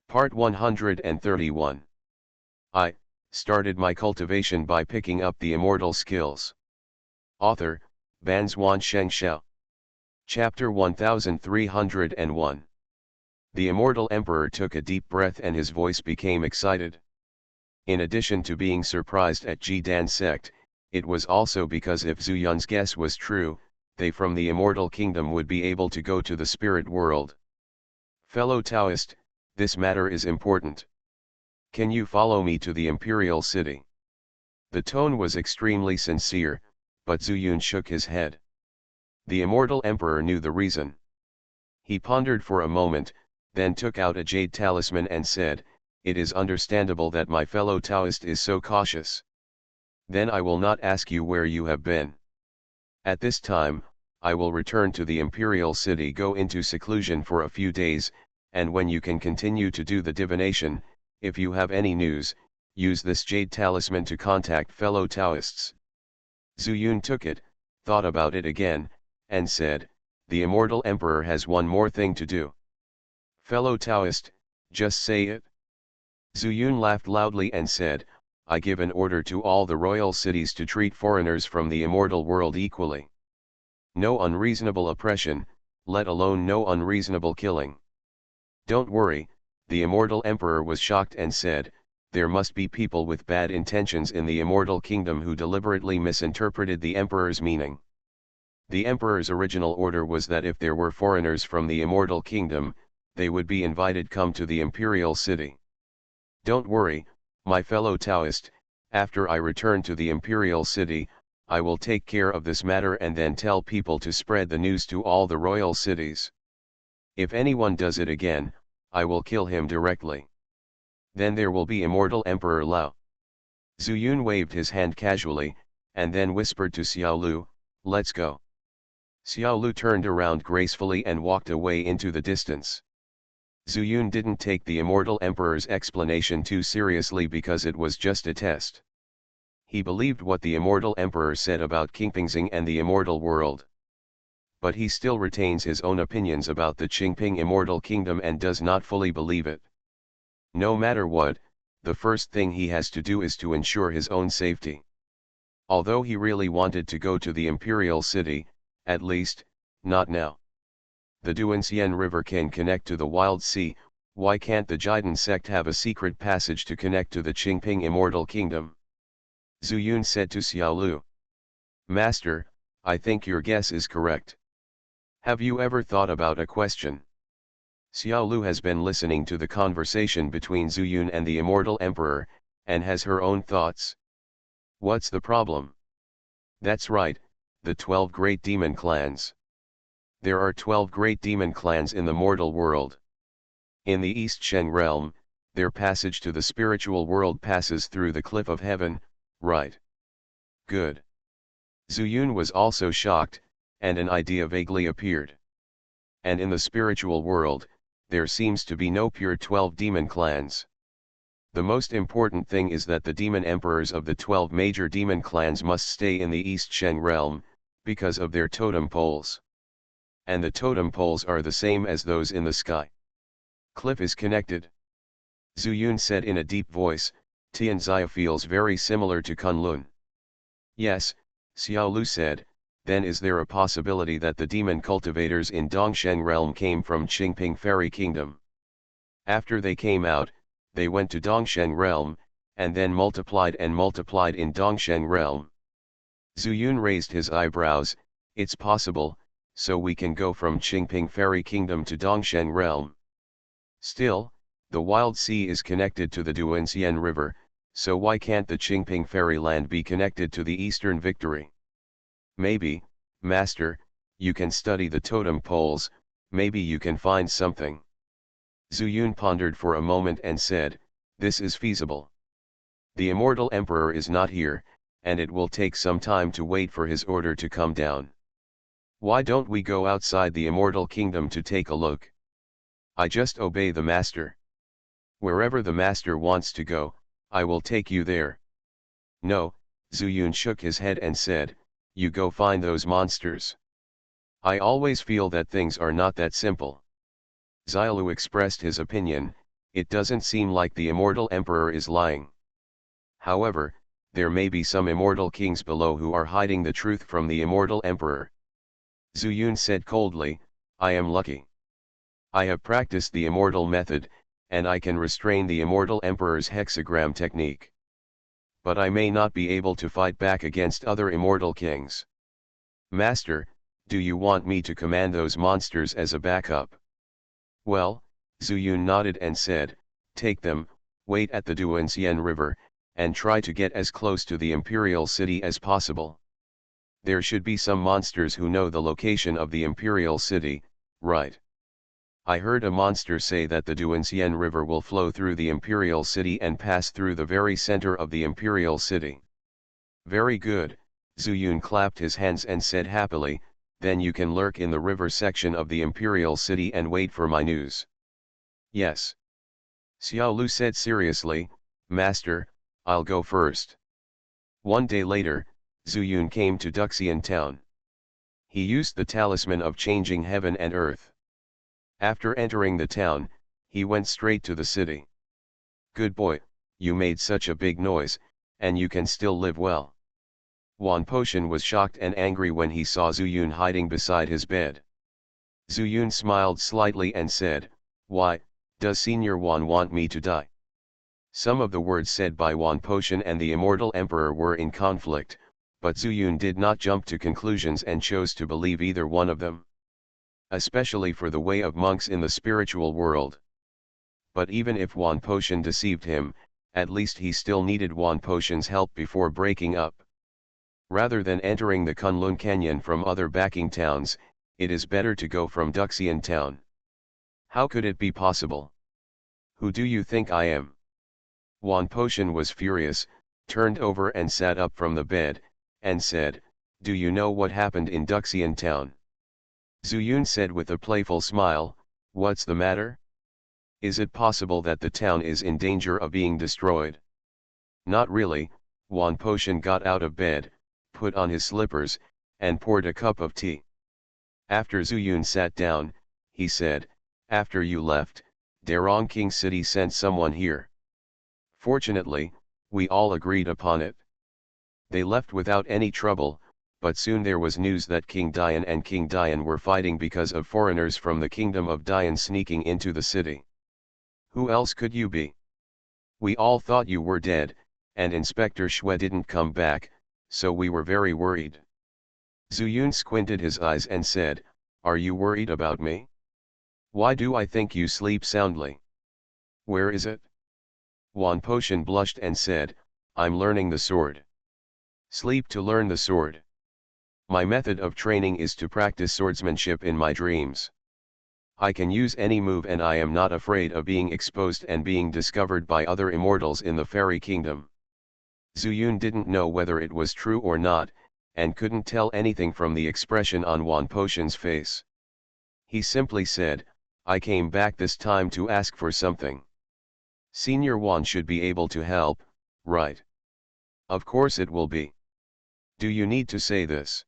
Part 131. I started my cultivation by picking up the immortal skills. Author, Banzuan Xianxia. Chapter 1301. The immortal emperor took a deep breath and his voice became excited. In addition to being surprised at Jidan's sect, it was also because if Zhu Yun's guess was true, they from the immortal kingdom would be able to go to the spirit world. Fellow Taoist, this matter is important. Can you follow me to the imperial city? The tone was extremely sincere, but Zhu Yun shook his head. The immortal emperor knew the reason. He pondered for a moment, then took out a jade talisman and said, "It is understandable that my fellow Taoist is so cautious. Then I will not ask you where you have been. At this time, I will return to the imperial city, go into seclusion for a few days, and when you can continue to do the divination, if you have any news, use this jade talisman to contact fellow Taoists." Zhu Yun took it, thought about it again, and said, "The immortal emperor has one more thing to do. Fellow Taoist, just say it." Zhu Yun laughed loudly and said, "I give an order to all the royal cities to treat foreigners from the immortal world equally. No unreasonable oppression, let alone no unreasonable killing." "Don't worry," the immortal emperor was shocked and said, "there must be people with bad intentions in the immortal kingdom who deliberately misinterpreted the emperor's meaning. The emperor's original order was that if there were foreigners from the immortal kingdom, they would be invited come to the imperial city. Don't worry, my fellow Taoist, after I return to the imperial city, I will take care of this matter and then tell people to spread the news to all the royal cities. If anyone does it again, I will kill him directly. Then there will be immortal Emperor Lao." Zhu Yun waved his hand casually, and then whispered to Xiao Lu, "Let's go." Xiao Lu turned around gracefully and walked away into the distance. Zhu Yun didn't take the immortal emperor's explanation too seriously because it was just a test. He believed what the immortal emperor said about Qingpingxing and the immortal world. But he still retains his own opinions about the Qingping immortal kingdom and does not fully believe it. No matter what, the first thing he has to do is to ensure his own safety. Although he really wanted to go to the imperial city, at least, not now. The Duanxian River can connect to the Wild Sea, why can't the Jidan sect have a secret passage to connect to the Qingping immortal kingdom? Zhu Yun said to Xiao Lu, "Master, I think your guess is correct. Have you ever thought about a question?" Xiao Lu has been listening to the conversation between Zhu Yun and the immortal emperor, and has her own thoughts. "What's the problem?" "That's right, the 12 great demon clans. There are 12 great demon clans in the mortal world. In the East Sheng realm, their passage to the spiritual world passes through the cliff of heaven, right?" "Good." Zhu Yun was also shocked, and an idea vaguely appeared. "And in the spiritual world, there seems to be no pure 12 demon clans. The most important thing is that the demon emperors of the 12 major demon clans must stay in the East Sheng realm, because of their totem poles. And the totem poles are the same as those in the sky. Cliff is connected." Zhu Yun said in a deep voice, "Tianxia feels very similar to Kunlun." "Yes," Xiao Lu said, "then is there a possibility that the demon cultivators in Dongsheng realm came from Qingping Fairy Kingdom? After they came out, they went to Dongsheng realm, and then multiplied in Dongsheng realm." Zhu Yun raised his eyebrows, "It's possible, so we can go from Qingping Fairy Kingdom to Dongsheng realm. Still, the Wild Sea is connected to the Duanxian River, so why can't the Qingping Fairy Land be connected to the Eastern Victory? Maybe, Master, you can study the totem poles, maybe you can find something." Zhu Yun pondered for a moment and said, "This is feasible. The immortal emperor is not here, and it will take some time to wait for his order to come down. Why don't we go outside the immortal kingdom to take a look? I just obey the master. Wherever the master wants to go, I will take you there." "No," Zhu Yun shook his head and said, "you go find those monsters. I always feel that things are not that simple." Xiaolu expressed his opinion, It doesn't seem like the immortal emperor is lying. However, there may be some immortal kings below who are hiding the truth from the immortal emperor. Zhu Yun said coldly, I am lucky. I have practiced the immortal method, and I can restrain the immortal emperor's hexagram technique. But I may not be able to fight back against other immortal kings. Master, do you want me to command those monsters as a backup? Well, Zhu Yun nodded and said, take them, wait at the Duanxian River, and try to get as close to the imperial city as possible. There should be some monsters who know the location of the imperial city, right? I heard a monster say that the Duanxian River will flow through the imperial city and pass through the very center of the imperial city. Very good, Zhu Yun clapped his hands and said happily, then you can lurk in the river section of the imperial city and wait for my news. Yes. Xiao Lu said seriously, Master, I'll go first. One day later, Zhu Yun came to Duxian town. He used the talisman of changing heaven and earth. After entering the town, he went straight to the city. Good boy, you made such a big noise, and you can still live well. Wan Potion was shocked and angry when he saw Zhu Yun hiding beside his bed. Zhu Yun smiled slightly and said, why, does Senior Wan want me to die? Some of the words said by Wan Potion and the immortal emperor were in conflict, but Zhu Yun did not jump to conclusions and chose to believe either one of them. Especially for the way of monks in the spiritual world. But even if Wan Potion deceived him, at least he still needed Wan Potion's help before breaking up. Rather than entering the Kunlun Canyon from other backing towns, it is better to go from Duxian town. How could it be possible? Who do you think I am? Wan Potion was furious, turned over and sat up from the bed, and said, do you know what happened in Duxian town? Zhu Yun said with a playful smile, what's the matter? Is it possible that the town is in danger of being destroyed? Not really. Wan Potion got out of bed, put on his slippers, and poured a cup of tea. After Zhu Yun sat down, he said, after you left, Darong King City sent someone here. Fortunately, we all agreed upon it. They left without any trouble, but soon there was news that King Dian and King Dian were fighting because of foreigners from the kingdom of Dian sneaking into the city. Who else could you be? We all thought you were dead, and Inspector Shui didn't come back, so we were very worried. Zhu Yun squinted his eyes and said, are you worried about me? Why do I think you sleep soundly? Where is it? Wan Potion blushed and said, I'm learning the sword. Sleep to learn the sword. My method of training is to practice swordsmanship in my dreams. I can use any move and I am not afraid of being exposed and being discovered by other immortals in the fairy kingdom. Zhu Yun didn't know whether it was true or not, and couldn't tell anything from the expression on Wan Potion's face. He simply said, I came back this time to ask for something. Senior Wan should be able to help, right? Of course it will be. Do you need to say this?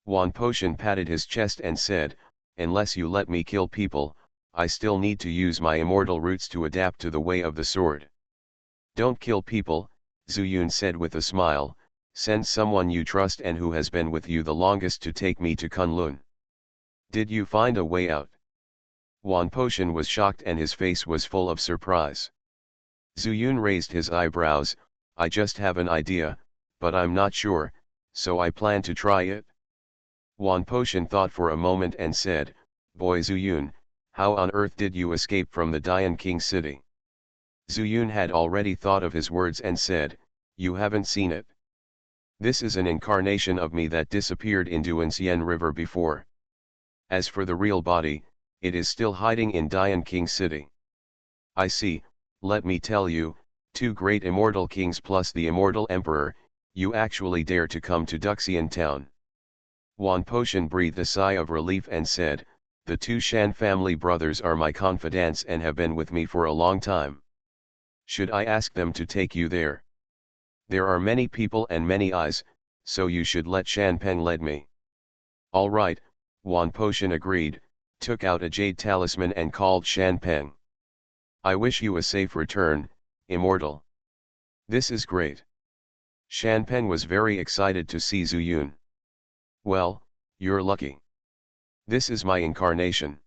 Wan Potion patted his chest and said, unless you let me kill people, I still need to use my immortal roots to adapt to the way of the sword. Don't kill people, Zhu Yun said with a smile, send someone you trust and who has been with you the longest to take me to Kunlun. Did you find a way out? Wan Potion was shocked and his face was full of surprise. Zhu Yun raised his eyebrows, I just have an idea, but I'm not sure, so I plan to try it. Wan Potion thought for a moment and said, boy Zhu Yun, how on earth did you escape from the Dian King city? Zhu Yun had already thought of his words and said, you haven't seen it. This is an incarnation of me that disappeared in Duanxian River before. As for the real body, it is still hiding in Dian King city. I see, let me tell you, two great immortal kings plus the immortal emperor, you actually dare to come to Duxian town. Wan Potion breathed a sigh of relief and said, the two Shan family brothers are my confidants and have been with me for a long time. Should I ask them to take you there? There are many people and many eyes, so you should let Shan Peng lead me. All right, Wan Potion agreed, took out a jade talisman and called Shan Peng. I wish you a safe return, Immortal. This is great. Shanpeng was very excited to see Zhu Yun. Well, you're lucky. This is my incarnation.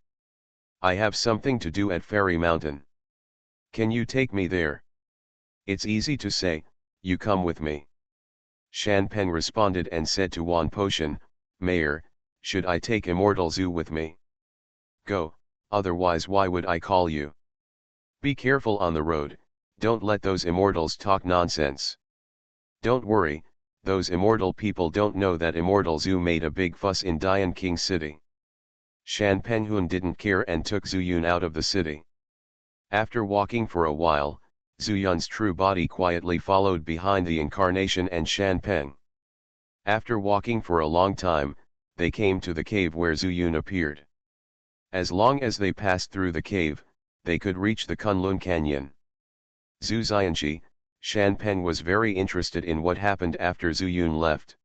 I have something to do at Fairy Mountain. Can you take me there? It's easy to say, you come with me. Shanpeng responded and said to Wan Potion, Mayor, should I take Immortal Zhu with me? Go, otherwise why would I call you? Be careful on the road, don't let those immortals talk nonsense. Don't worry, those immortal people don't know that Immortal Zhu made a big fuss in Dian King City. Shan Penghun didn't care and took Zhu Yun out of the city. After walking for a while, Zhu Yun's true body quietly followed behind the incarnation and Shan Peng. After walking for a long time, they came to the cave where Zhu Yun appeared. As long as they passed through the cave, they could reach the Kunlun Canyon. Zhu Xianxia, Shan Peng was very interested in what happened after Zhu Yun left.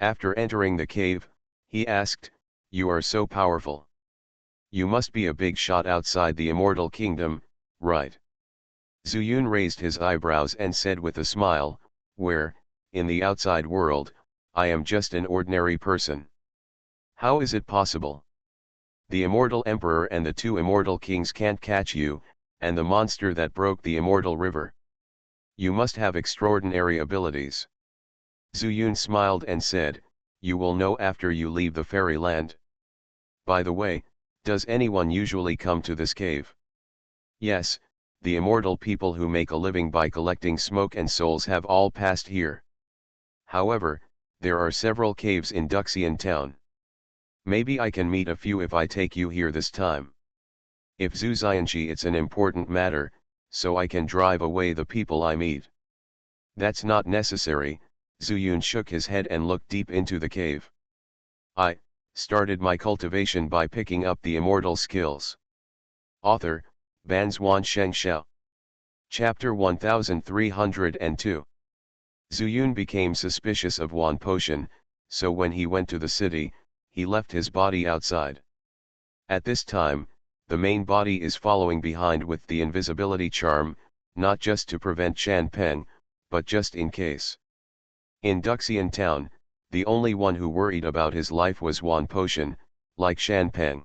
After entering the cave, he asked, You are so powerful. You must be a big shot outside the immortal kingdom, right? Zhu Yun raised his eyebrows and said with a smile, Where, in the outside world, I am just an ordinary person. How is it possible? The immortal emperor and the two immortal kings can't catch you, and the monster that broke the immortal river. You must have extraordinary abilities. Zhu Yun smiled and said, You will know after you leave the fairyland. By the way, does anyone usually come to this cave? Yes, the immortal people who make a living by collecting smoke and souls have all passed here. However, there are several caves in Duxian town. Maybe I can meet a few if I take you here this time. If Zhu Xianxia, it's an important matter, so I can drive away the people I meet. That's not necessary, Zhu Yun shook his head and looked deep into the cave. I started my cultivation by picking up the immortal skills. Author, Banzuan Xianxia. Chapter 1302. Zhu Yun became suspicious of Wan Potion, so when he went to the city, he left his body outside. At this time, the main body is following behind with the invisibility charm, not just to prevent Shan Peng, but just in case. In Duxian town, the only one who worried about his life was Wan Potion, like Shan Peng.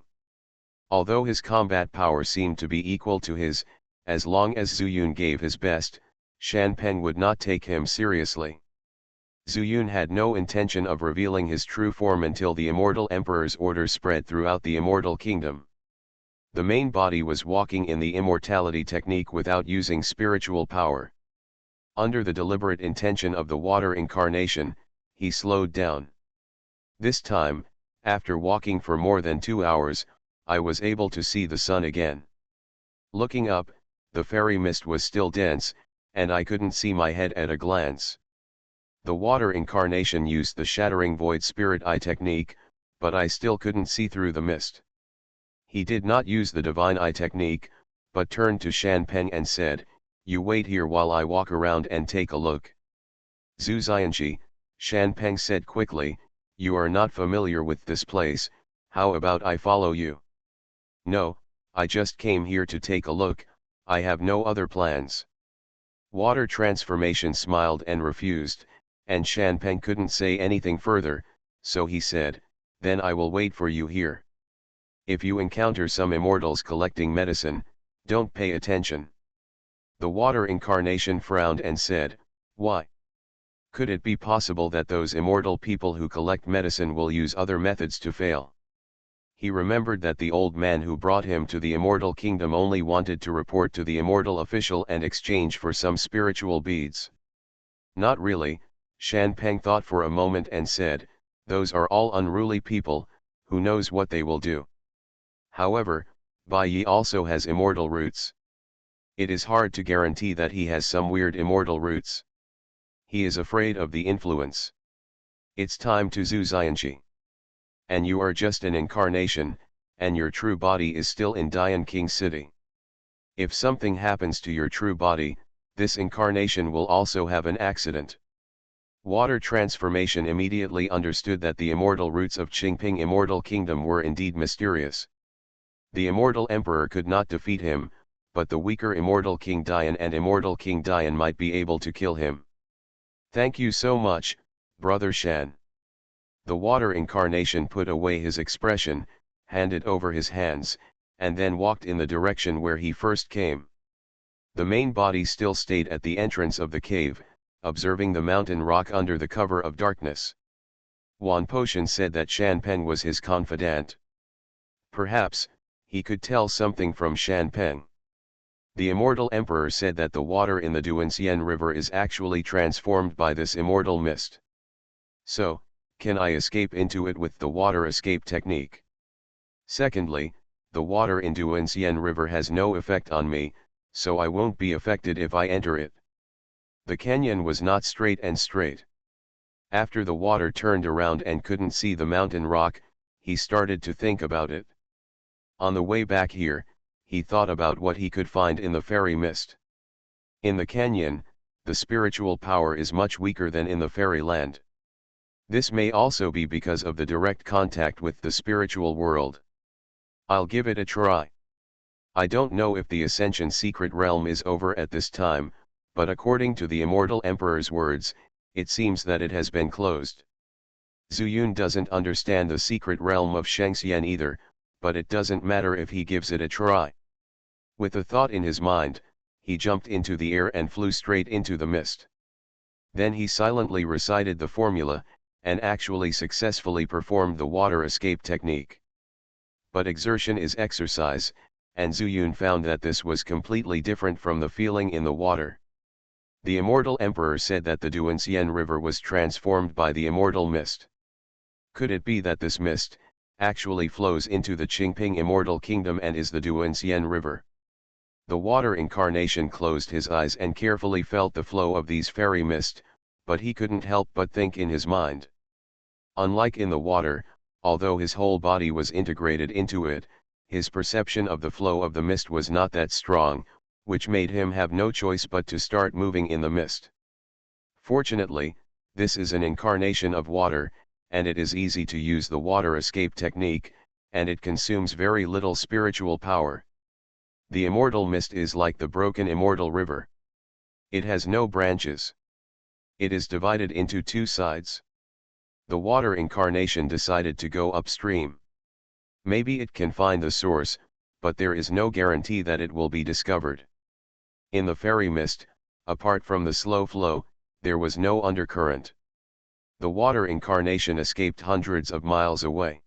Although his combat power seemed to be equal to his, as long as Zhu Yun gave his best, Shan Peng would not take him seriously. Zhu Yun had no intention of revealing his true form until the immortal emperor's orders spread throughout the immortal kingdom. The main body was walking in the immortality technique without using spiritual power. Under the deliberate intention of the water incarnation, he slowed down. This time, after walking for more than 2 hours, I was able to see the sun again. Looking up, the fairy mist was still dense, and I couldn't see my head at a glance. The water incarnation used the shattering void spirit eye technique, but I still couldn't see through the mist. He did not use the divine eye technique, but turned to Shan Peng and said, You wait here while I walk around and take a look. Zhu Xianxia, Shan Peng said quickly, You are not familiar with this place, how about I follow you? No, I just came here to take a look, I have no other plans. Water transformation smiled and refused, and Shan Peng couldn't say anything further, so he said, Then I will wait for you here. If you encounter some immortals collecting medicine, don't pay attention. The water incarnation frowned and said, Why? Could it be possible that those immortal people who collect medicine will use other methods to fail? He remembered that the old man who brought him to the immortal kingdom only wanted to report to the immortal official and exchange for some spiritual beads. Not really, Shan Peng thought for a moment and said, Those are all unruly people, who knows what they will do. However, Bai Yi also has immortal roots. It is hard to guarantee that he has some weird immortal roots. He is afraid of the influence. It's time to Zhu Xianxia. And you are just an incarnation, and your true body is still in Dian King City. If something happens to your true body, this incarnation will also have an accident. Water transformation immediately understood that the immortal roots of Qingping Immortal Kingdom were indeed mysterious. The immortal emperor could not defeat him, but the weaker Immortal King Dian and Immortal King Dian might be able to kill him. Thank you so much, Brother Shan. The water incarnation put away his expression, handed over his hands, and then walked in the direction where he first came. The main body still stayed at the entrance of the cave, observing the mountain rock under the cover of darkness. Wan Potion said that Shan Peng was his confidant. Perhaps, he could tell something from Shan Peng. The Immortal Emperor said that the water in the Duanxian River is actually transformed by this immortal mist. So, can I escape into it with the water escape technique? Secondly, the water in Duanxian River has no effect on me, so I won't be affected if I enter it. The canyon was not straight and straight. After the water turned around and couldn't see the mountain rock, he started to think about it. On the way back here, he thought about what he could find in the fairy mist. In the canyon, the spiritual power is much weaker than in the fairyland. This may also be because of the direct contact with the spiritual world. I'll give it a try. I don't know if the Ascension secret realm is over at this time, but according to the Immortal Emperor's words, it seems that it has been closed. Zuyun doesn't understand the secret realm of Xianxia either, but it doesn't matter if he gives it a try. With a thought in his mind, he jumped into the air and flew straight into the mist. Then he silently recited the formula, and actually successfully performed the water escape technique. But exertion is exercise, and Zuyun found that this was completely different from the feeling in the water. The Immortal Emperor said that the Duanxian River was transformed by the immortal mist. Could it be that this mist actually flows into the Qingping Immortal Kingdom and is the Duanxian River? The water incarnation closed his eyes and carefully felt the flow of these fairy mist, but he couldn't help but think in his mind. Unlike in the water, although his whole body was integrated into it, his perception of the flow of the mist was not that strong, which made him have no choice but to start moving in the mist. Fortunately, this is an incarnation of water, and it is easy to use the water escape technique, and it consumes very little spiritual power. The immortal mist is like the broken immortal river. It has no branches. It is divided into two sides. The water incarnation decided to go upstream. Maybe it can find the source, but there is no guarantee that it will be discovered. In the fairy mist, apart from the slow flow, there was no undercurrent. The water incarnation escaped hundreds of miles away.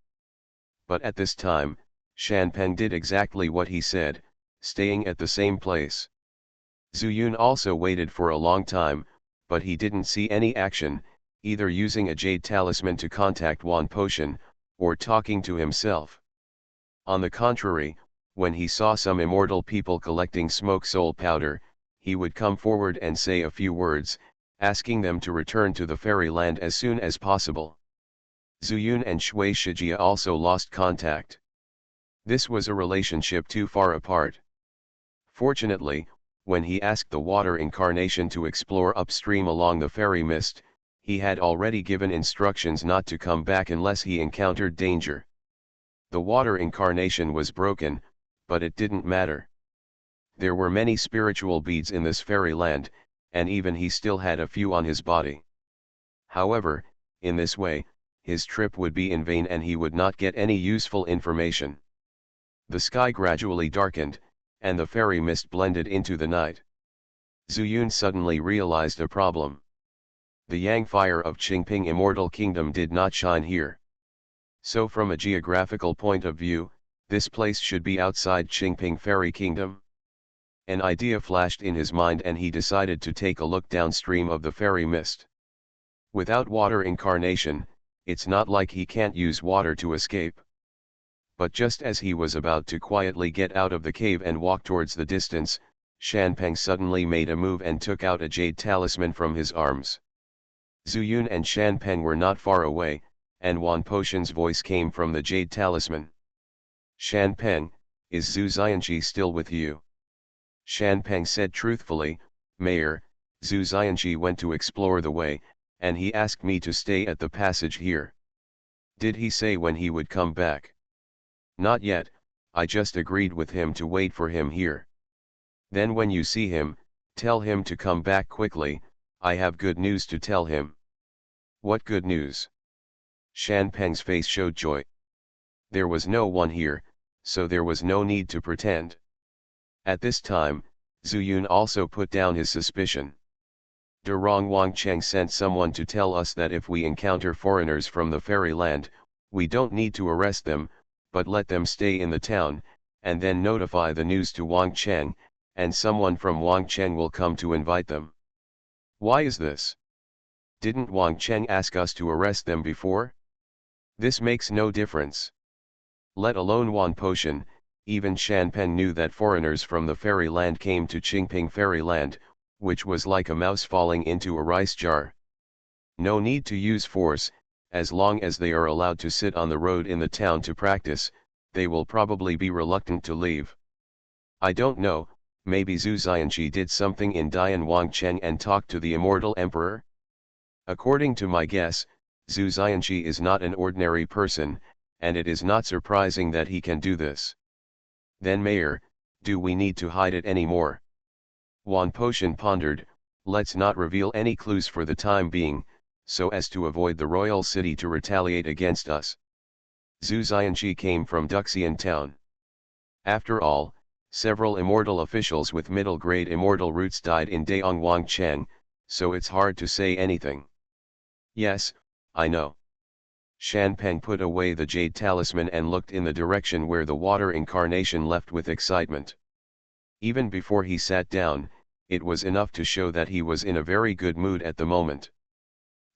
But at this time, Shan Peng did exactly what he said, staying at the same place. Zuyun also waited for a long time, but he didn't see any action, either using a jade talisman to contact Wan Potion, or talking to himself. On the contrary, when he saw some immortal people collecting smoke soul powder, he would come forward and say a few words, asking them to return to the fairyland as soon as possible. Zuyun and Shui Shijia also lost contact. This was a relationship too far apart. Fortunately, when he asked the water incarnation to explore upstream along the fairy mist, he had already given instructions not to come back unless he encountered danger. The water incarnation was broken, but it didn't matter. There were many spiritual beads in this fairyland, and even he still had a few on his body. However, in this way, his trip would be in vain and he would not get any useful information. The sky gradually darkened, and the fairy mist blended into the night. Zuyun suddenly realized a problem. The yang fire of Qingping Immortal Kingdom did not shine here. So from a geographical point of view, this place should be outside Qingping Fairy Kingdom. An idea flashed in his mind and he decided to take a look downstream of the fairy mist. Without water incarnation, it's not like he can't use water to escape. But just as he was about to quietly get out of the cave and walk towards the distance, Shan Peng suddenly made a move and took out a jade talisman from his arms. Zuyun and Shan Peng were not far away, and Wan Potion's voice came from the jade talisman. Shan Peng, is Zhu Xianxi still with you? Shan Peng said truthfully, Mayor, Zhu Xianxi went to explore the way, and he asked me to stay at the passage here. Did he say when he would come back? Not yet, I just agreed with him to wait for him here. Then when you see him, tell him to come back quickly, I have good news to tell him. What good news? Shan Peng's face showed joy. There was no one here, so there was no need to pretend. At this time, Zhu Yun also put down his suspicion. Durong Wangcheng sent someone to tell us that if we encounter foreigners from the fairyland, we don't need to arrest them, but let them stay in the town, and then notify the news to Wangcheng, and someone from Wangcheng will come to invite them. Why is this? Didn't Wangcheng ask us to arrest them before? This makes no difference. Let alone Wan Potion, even Shan Peng knew that foreigners from the fairyland came to Qingping fairyland, which was like a mouse falling into a rice jar. No need to use force, as long as they are allowed to sit on the road in the town to practice, they will probably be reluctant to leave. I don't know, maybe Zhu Xianxia did something in Dian Wangcheng and talked to the immortal emperor? According to my guess, Zhu Xianxia is not an ordinary person, and it is not surprising that he can do this. Then Mayor, do we need to hide it anymore? Wan Potion pondered, let's not reveal any clues for the time being, so as to avoid the royal city to retaliate against us. Zhu Xianxia came from Duxian town. After all, several immortal officials with middle-grade immortal roots died in Daong Wangcheng, so it's hard to say anything. Yes, I know. Shan Peng put away the jade talisman and looked in the direction where the water incarnation left with excitement. Even before he sat down, it was enough to show that he was in a very good mood at the moment.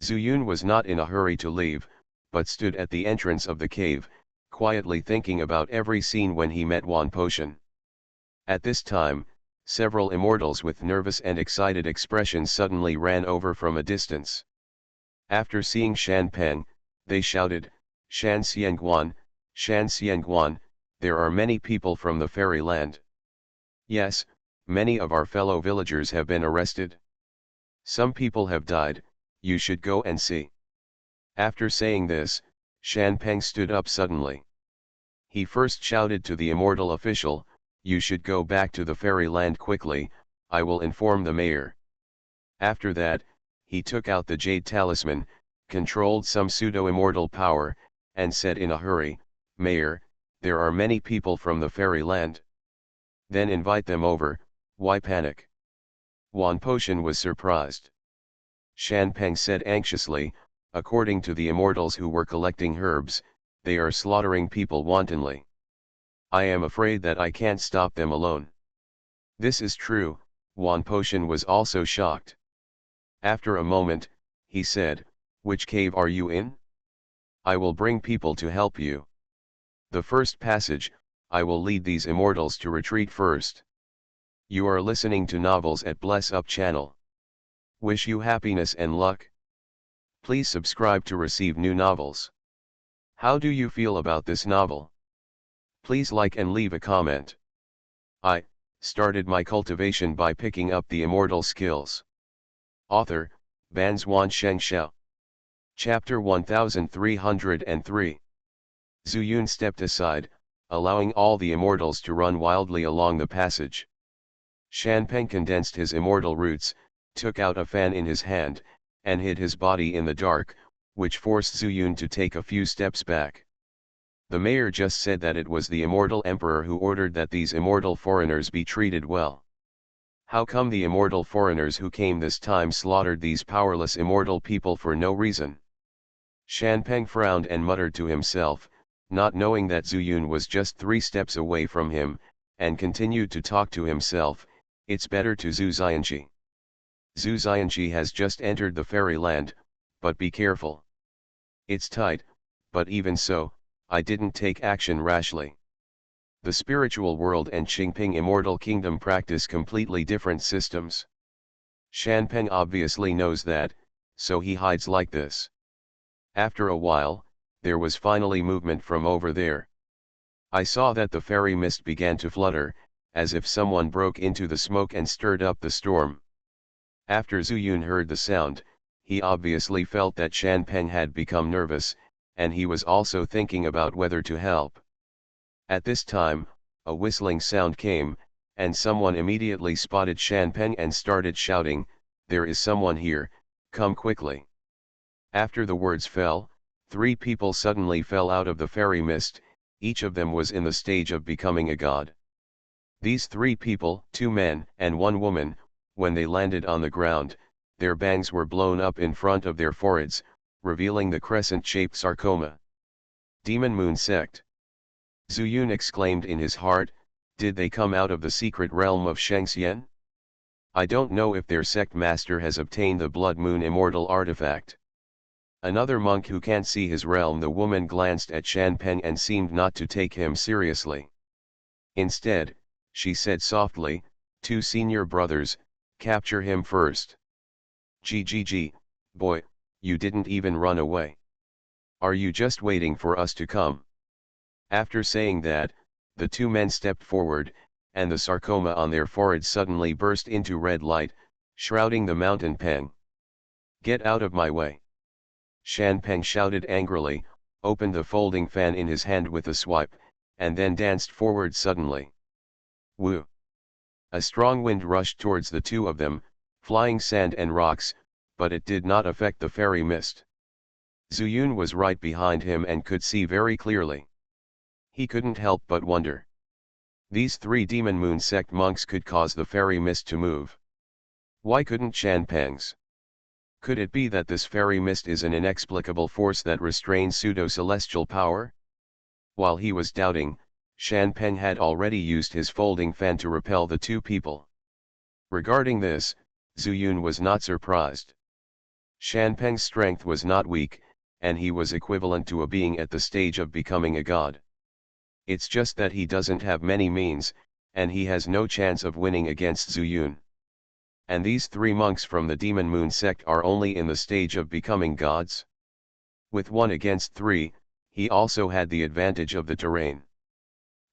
Zhu Yun was not in a hurry to leave, but stood at the entrance of the cave, quietly thinking about every scene when he met Wan Potion. At this time, several immortals with nervous and excited expressions suddenly ran over from a distance. After seeing Shan Peng, they shouted, Xianxia, Xianxia, there are many people from the fairyland. Yes, many of our fellow villagers have been arrested. Some people have died, you should go and see. After saying this, Shan Peng stood up suddenly. He first shouted to the immortal official, you should go back to the fairyland quickly, I will inform the mayor. After that, he took out the jade talisman, controlled some pseudo-immortal power, and said in a hurry, Mayor, there are many people from the fairyland. Then invite them over, why panic? Wan Potion was surprised. Shan Peng said anxiously, according to the immortals who were collecting herbs, they are slaughtering people wantonly. I am afraid that I can't stop them alone. This is true, Wan Potion was also shocked. After a moment, he said, which cave are you in? I will bring people to help you. The first passage, I will lead these immortals to retreat first. You are listening to novels at Bless Up channel. Wish you happiness and luck. Please subscribe to receive new novels. How do you feel about this novel? Please like and leave a comment. I started my cultivation by picking up the immortal skills. Author, Banzhuan Xianxia. Chapter 1303. Zhu Yun stepped aside, allowing all the immortals to run wildly along the passage. Shan Peng condensed his immortal roots, took out a fan in his hand, and hid his body in the dark, which forced Zhu Yun to take a few steps back. The mayor just said that it was the immortal emperor who ordered that these immortal foreigners be treated well. How come the immortal foreigners who came this time slaughtered these powerless immortal people for no reason? Shan Peng frowned and muttered to himself, not knowing that Zhu Yun was just 3 steps away from him, and continued to talk to himself, it's better to Zhu Xianxia. Zhu Xianxia has just entered the fairyland, but be careful. It's tight, but even so, I didn't take action rashly. The spiritual world and Qingping Immortal Kingdom practice completely different systems. Shan Peng obviously knows that, so he hides like this. After a while, there was finally movement from over there. I saw that the fairy mist began to flutter, as if someone broke into the smoke and stirred up the storm. After Zhu Yun heard the sound, he obviously felt that Shan Peng had become nervous, and he was also thinking about whether to help. At this time, a whistling sound came, and someone immediately spotted Shan Peng and started shouting, "There is someone here, come quickly." After the words fell, 3 people suddenly fell out of the fairy mist, each of them was in the stage of becoming a god. These 3 people, 2 men and 1 woman, when they landed on the ground, their bangs were blown up in front of their foreheads, revealing the crescent-shaped sarcoma. Demon Moon Sect. Zuyun exclaimed in his heart, did they come out of the secret realm of Xianxia? I don't know if their sect master has obtained the Blood Moon Immortal artifact. Another monk who can't see his realm. The woman glanced at Shan Peng and seemed not to take him seriously. Instead, she said softly, 2 senior brothers, capture him first. GGG, boy, you didn't even run away. Are you just waiting for us to come? After saying that, the 2 men stepped forward, and the sarcoma on their foreheads suddenly burst into red light, shrouding the mountain Peng. Get out of my way! Shan Peng shouted angrily, opened the folding fan in his hand with a swipe, and then danced forward suddenly. Woo! A strong wind rushed towards the 2 of them, flying sand and rocks, but it did not affect the fairy mist. Zuyun was right behind him and could see very clearly. He couldn't help but wonder. These 3 Demon Moon sect monks could cause the fairy mist to move. Why couldn't Shan Peng's? Could it be that this fairy mist is an inexplicable force that restrains pseudo-celestial power? While he was doubting, Shan Peng had already used his folding fan to repel the 2 people. Regarding this, Zuyun was not surprised. Shan Peng's strength was not weak, and he was equivalent to a being at the stage of becoming a god. It's just that he doesn't have many means, and he has no chance of winning against Zuyun. And these 3 monks from the Demon Moon sect are only in the stage of becoming gods? With 1 against 3, he also had the advantage of the terrain.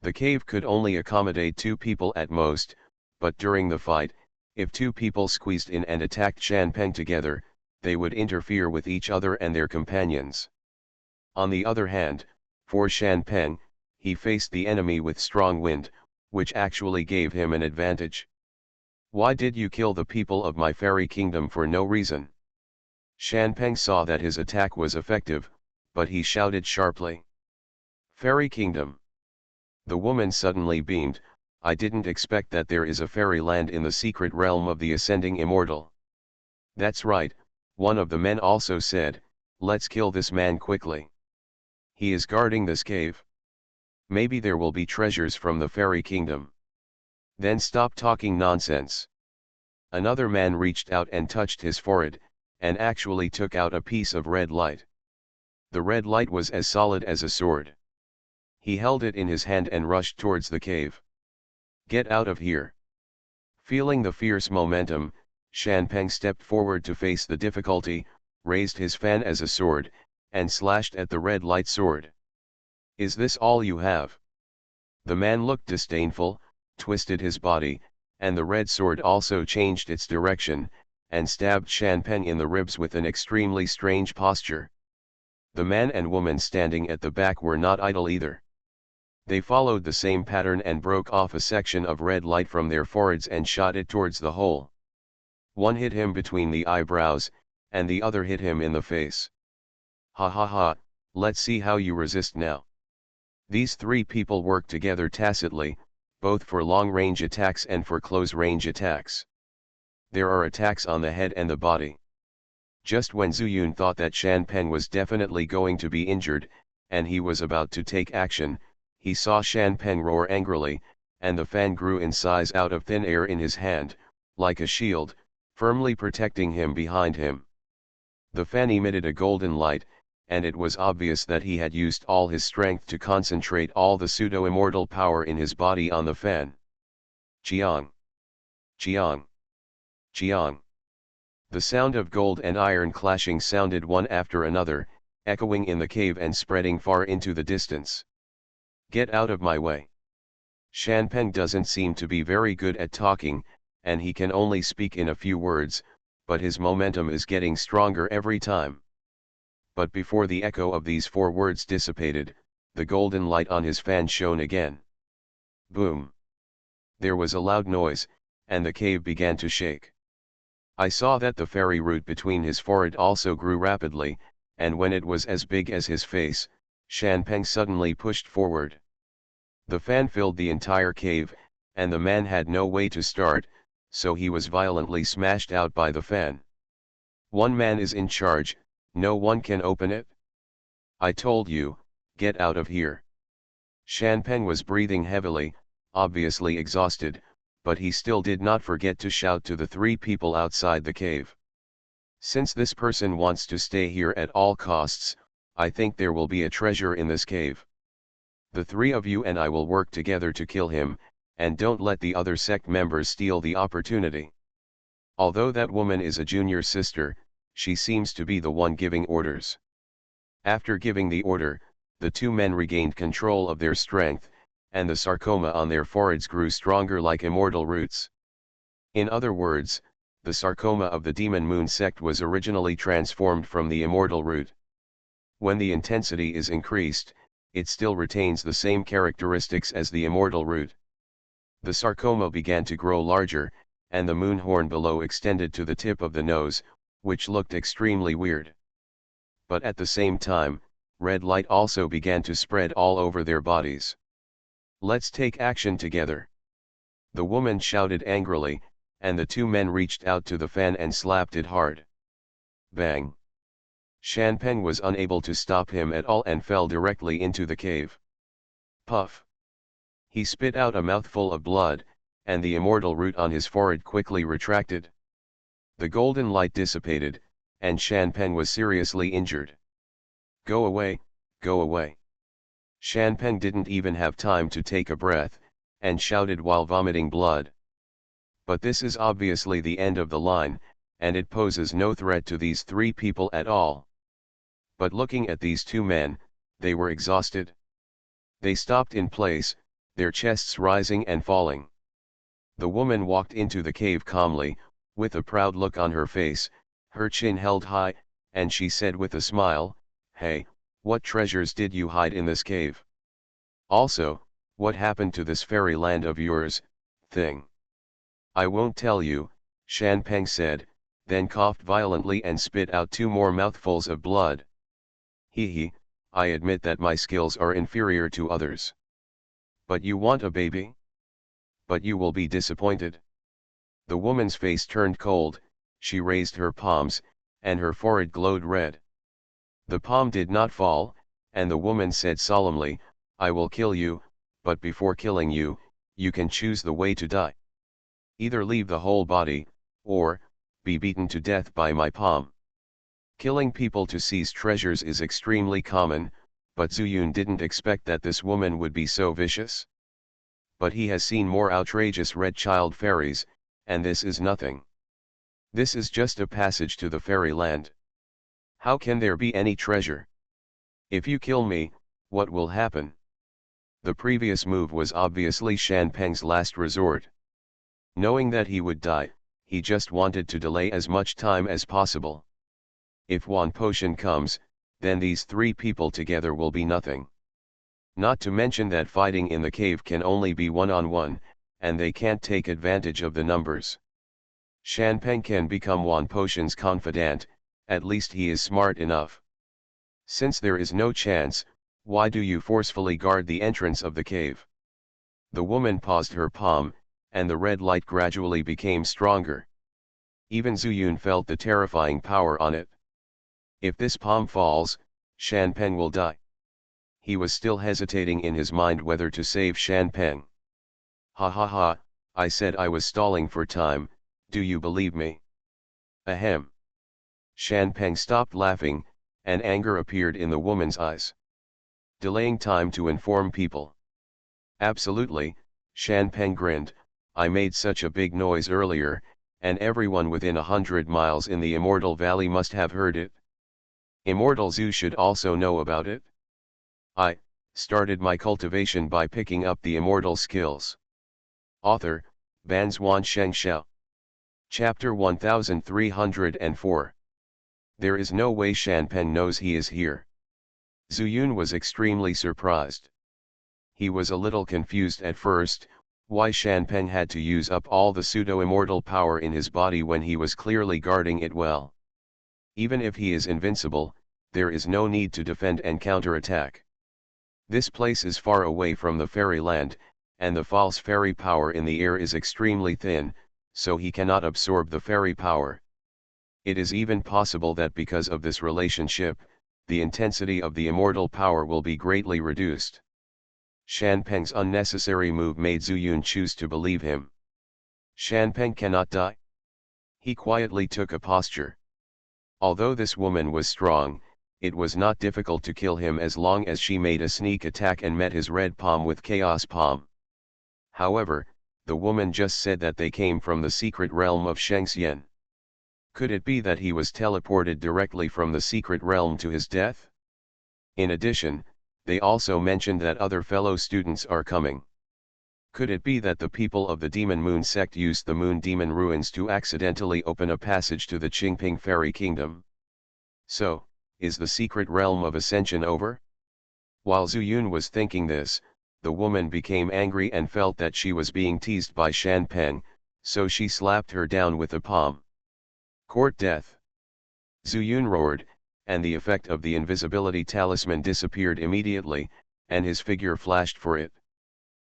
The cave could only accommodate 2 people at most, but during the fight, if 2 people squeezed in and attacked Shan Peng together, they would interfere with each other and their companions. On the other hand, for Shan Peng, he faced the enemy with strong wind, which actually gave him an advantage. Why did you kill the people of my fairy kingdom for no reason? Shan Peng saw that his attack was effective, but he shouted sharply. Fairy kingdom. The woman suddenly beamed, I didn't expect that there is a fairy land in the secret realm of the ascending immortal. That's right, one of the men also said, let's kill this man quickly. He is guarding this cave. Maybe there will be treasures from the fairy kingdom. Then stop talking nonsense. Another man reached out and touched his forehead, and actually took out a piece of red light. The red light was as solid as a sword. He held it in his hand and rushed towards the cave. Get out of here. Feeling the fierce momentum, Shan Peng stepped forward to face the difficulty, raised his fan as a sword, and slashed at the red light sword. Is this all you have? The man looked disdainful, twisted his body, and the red sword also changed its direction, and stabbed Shan Peng in the ribs with an extremely strange posture. The man and woman standing at the back were not idle either. They followed the same pattern and broke off a section of red light from their foreheads and shot it towards the hole. One hit him between the eyebrows, and the other hit him in the face. Ha ha ha, let's see how you resist now. These 3 people worked together tacitly, both for long-range attacks and for close-range attacks. There are attacks on the head and the body. Just when Zuyun thought that Shan Peng was definitely going to be injured, and he was about to take action, he saw Shan Peng roar angrily, and the fan grew in size out of thin air in his hand, like a shield, firmly protecting him behind him. The fan emitted a golden light, and it was obvious that he had used all his strength to concentrate all the pseudo-immortal power in his body on the fan. Chiang! Chiang! Chiang! The sound of gold and iron clashing sounded one after another, echoing in the cave and spreading far into the distance. Get out of my way. Shan Peng doesn't seem to be very good at talking, and he can only speak in a few words, but his momentum is getting stronger every time. But before the echo of these 4 words dissipated, the golden light on his fan shone again. Boom! There was a loud noise, and the cave began to shake. I saw that the fairy root between his forehead also grew rapidly, and when it was as big as his face, Xianpeng suddenly pushed forward. The fan filled the entire cave, and the man had no way to start, so he was violently smashed out by the fan. One man is in charge, no one can open it. I told you, get out of here. Xianpeng was breathing heavily, obviously exhausted, but he still did not forget to shout to the three people outside the cave. Since this person wants to stay here at all costs, I think there will be a treasure in this cave. The three of you and I will work together to kill him, and don't let the other sect members steal the opportunity. Although that woman is a junior sister, she seems to be the one giving orders. After giving the order, the two men regained control of their strength, and the sarcoma on their foreheads grew stronger like immortal roots. In other words, the sarcoma of the Demon Moon sect was originally transformed from the immortal root. When the intensity is increased, it still retains the same characteristics as the immortal root. The sarcoma began to grow larger, and the moon horn below extended to the tip of the nose, which looked extremely weird. But at the same time, red light also began to spread all over their bodies. Let's take action together. The woman shouted angrily, and the two men reached out to the fan and slapped it hard. Bang! Xianpeng was unable to stop him at all and fell directly into the cave. Puff! He spit out a mouthful of blood, and the immortal root on his forehead quickly retracted. The golden light dissipated, and Xianpeng was seriously injured. Go away, go away. Xianpeng didn't even have time to take a breath, and shouted while vomiting blood. But this is obviously the end of the line, and it poses no threat to these three people at all. But looking at these two men, they were exhausted. They stopped in place, their chests rising and falling. The woman walked into the cave calmly, with a proud look on her face, her chin held high, and she said with a smile, "Hey, what treasures did you hide in this cave? Also, what happened to this fairy land of yours, thing?" "I won't tell you," Xianpeng said, then coughed violently and spit out two more mouthfuls of blood. Hee, I admit that my skills are inferior to others. But you want a baby? But you will be disappointed. The woman's face turned cold, she raised her palms, and her forehead glowed red. The palm did not fall, and the woman said solemnly, "I will kill you, but before killing you, you can choose the way to die. Either leave the whole body, or be beaten to death by my palm." Killing people to seize treasures is extremely common, but Zuyun didn't expect that this woman would be so vicious. But he has seen more outrageous red child fairies, and this is nothing. This is just a passage to the fairy land. How can there be any treasure? If you kill me, what will happen? The previous move was obviously Xianpeng's last resort. Knowing that he would die, he just wanted to delay as much time as possible. If one potion comes, then these three people together will be nothing. Not to mention that fighting in the cave can only be one-on-one, and they can't take advantage of the numbers. Xianpeng can become one potion's confidant, at least he is smart enough. Since there is no chance, why do you forcefully guard the entrance of the cave? The woman paused her palm, and the red light gradually became stronger. Even Zuyun felt the terrifying power on it. If this palm falls, Xianpeng will die. He was still hesitating in his mind whether to save Xianpeng. Ha ha ha, I said I was stalling for time, do you believe me? Ahem. Xianpeng stopped laughing, and anger appeared in the woman's eyes. Delaying time to inform people. Absolutely, Xianpeng grinned, I made such a big noise earlier, and everyone within 100 miles in the Immortal Valley must have heard it. Immortals should also know about it. I started my cultivation by picking up the immortal skills. Author, Banzhuan Xianxia. Chapter 1304. There is no way Xianpeng knows he is here. Zuyun was extremely surprised. He was a little confused at first, Why Shanpeng had to use up all the pseudo-immortal power in his body when he was clearly guarding it well. Even if he is invincible, there is no need to defend and counterattack. This place is far away from the fairyland, and the false fairy power in the air is extremely thin, so he cannot absorb the fairy power. It is even possible that because of this relationship, the intensity of the immortal power will be greatly reduced. Shanpeng's unnecessary move made Zuyun choose to believe him. Shanpeng cannot die. He quietly took a posture. Although this woman was strong, it was not difficult to kill him as long as she made a sneak attack and met his red palm with chaos palm. However, the woman just said that they came from the secret realm of Xianxia. Could it be that he was teleported directly from the secret realm to his death? In addition, they also mentioned that other fellow students are coming. Could it be that the people of the Demon Moon sect used the Moon Demon ruins to accidentally open a passage to the Qingping Fairy Kingdom? So, is the secret realm of ascension over? While Zuyun was thinking this, the woman became angry and felt that she was being teased by Shanpeng, so she slapped her down with a palm. Court death. Zuyun roared, and the effect of the invisibility talisman disappeared immediately, and his figure flashed for it.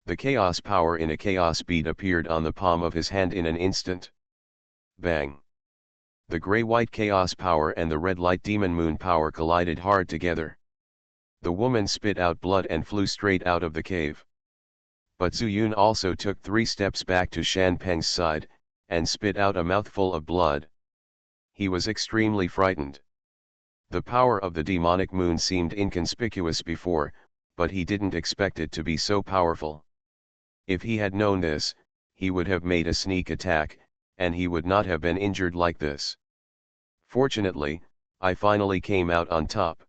The chaos power in a chaos bead appeared on the palm of his hand in an instant. Bang! The gray-white chaos power and the red-light demon moon power collided hard together. The woman spit out blood and flew straight out of the cave. But Zuyun also took 3 steps back to Shanpeng's side, and spit out a mouthful of blood. He was extremely frightened. The power of the demonic moon seemed inconspicuous before, but he didn't expect it to be so powerful. If he had known this, he would have made a sneak attack, and he would not have been injured like this. Fortunately, I finally came out on top.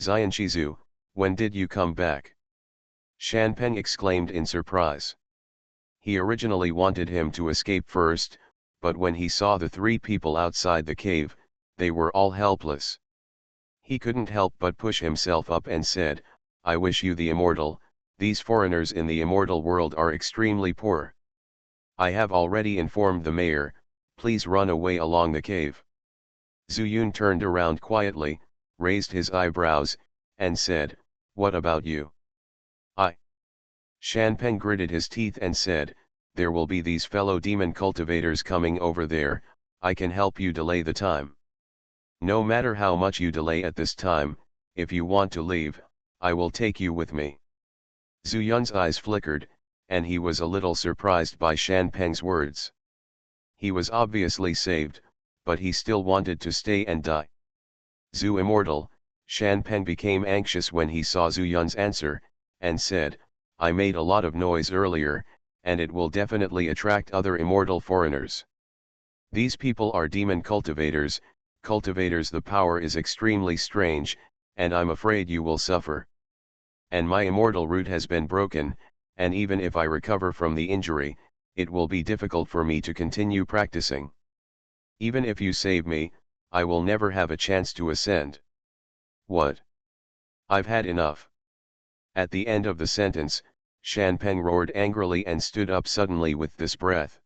Xianxia, when did you come back? Shanpeng exclaimed in surprise. He originally wanted him to escape first, but when he saw the 3 people outside the cave, they were all helpless. He couldn't help but push himself up and said, I wish you the immortal, these foreigners in the immortal world are extremely poor. I have already informed the mayor, please run away along the cave. Zuyun turned around quietly, raised his eyebrows, and said, what about you? Shanpeng gritted his teeth and said, there will be these fellow demon cultivators coming over there, I can help you delay the time. No matter how much you delay at this time, if you want to leave, I will take you with me. Zuyun's eyes flickered, and he was a little surprised by Shanpeng's words. He was obviously saved, but he still wanted to stay and die. Zhu Immortal, Shanpeng became anxious when he saw Zuyun's answer, and said, I made a lot of noise earlier, and it will definitely attract other immortal foreigners. These people are demon cultivators, the power is extremely strange, and I'm afraid you will suffer. And my immortal root has been broken, and even if I recover from the injury, it will be difficult for me to continue practicing. Even if you save me, I will never have a chance to ascend. What? I've had enough. At the end of the sentence, Shanpeng roared angrily and stood up suddenly with this breath.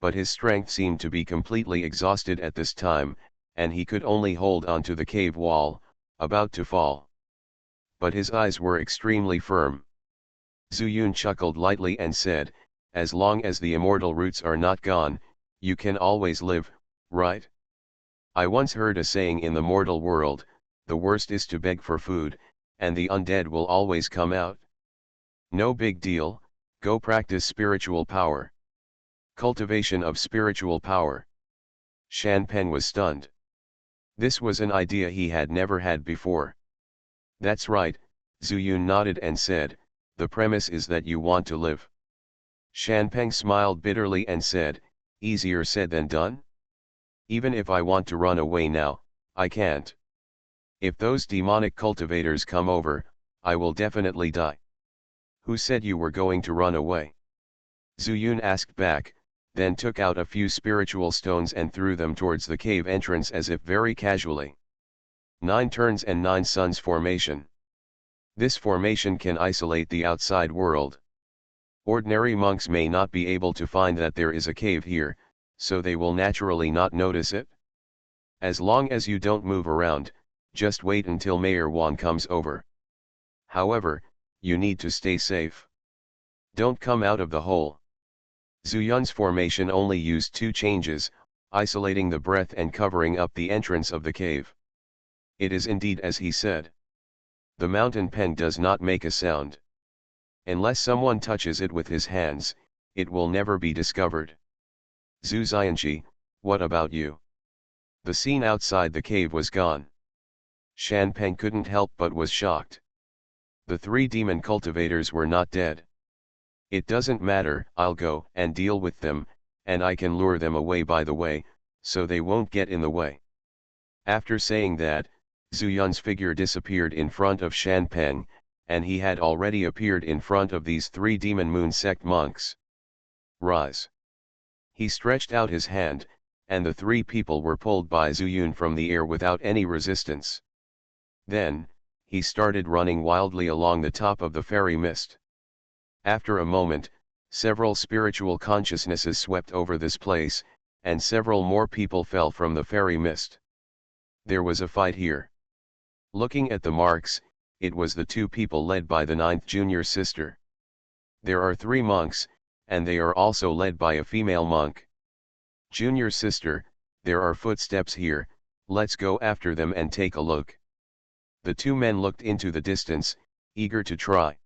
But his strength seemed to be completely exhausted at this time, and he could only hold on to the cave wall, about to fall. But his eyes were extremely firm. Zuyun chuckled lightly and said, as long as the immortal roots are not gone, you can always live, right? I once heard a saying in the mortal world, the worst is to beg for food, and the undead will always come out. No big deal, go practice spiritual power. Cultivation of spiritual power. Shanpeng was stunned. This was an idea he had never had before. That's right, Zuyun nodded and said, the premise is that you want to live. Shanpeng smiled bitterly and said, easier said than done? Even if I want to run away now, I can't. If those demonic cultivators come over, I will definitely die. Who said you were going to run away? Zuyun asked back, then took out a few spiritual stones and threw them towards the cave entrance as if very casually. 9 turns and 9 suns formation. This formation can isolate the outside world. Ordinary monks may not be able to find that there is a cave here, so they will naturally not notice it. As long as you don't move around, just wait until Mayor Wan comes over. However, you need to stay safe. Don't come out of the hole. Zhu Yun's formation only used 2 changes, isolating the breath and covering up the entrance of the cave. It is indeed as he said. The mountain pen does not make a sound. Unless someone touches it with his hands, it will never be discovered. Zhu Xianxia, what about you? The scene outside the cave was gone. Shan Peng couldn't help but was shocked. The 3 demon cultivators were not dead. It doesn't matter, I'll go and deal with them, and I can lure them away by the way, so they won't get in the way. After saying that, Zhu Yun's figure disappeared in front of Shan Peng, and he had already appeared in front of these 3 demon moon sect monks. Rise. He stretched out his hand, and the 3 people were pulled by Zhu Yun from the air without any resistance. Then, he started running wildly along the top of the fairy mist. After a moment, several spiritual consciousnesses swept over this place, and several more people fell from the fairy mist. There was a fight here. Looking at the marks, it was the 2 people led by the 9th junior sister. There are 3 monks, and they are also led by a female monk. Junior sister, there are footsteps here, let's go after them and take a look. The 2 men looked into the distance, eager to try.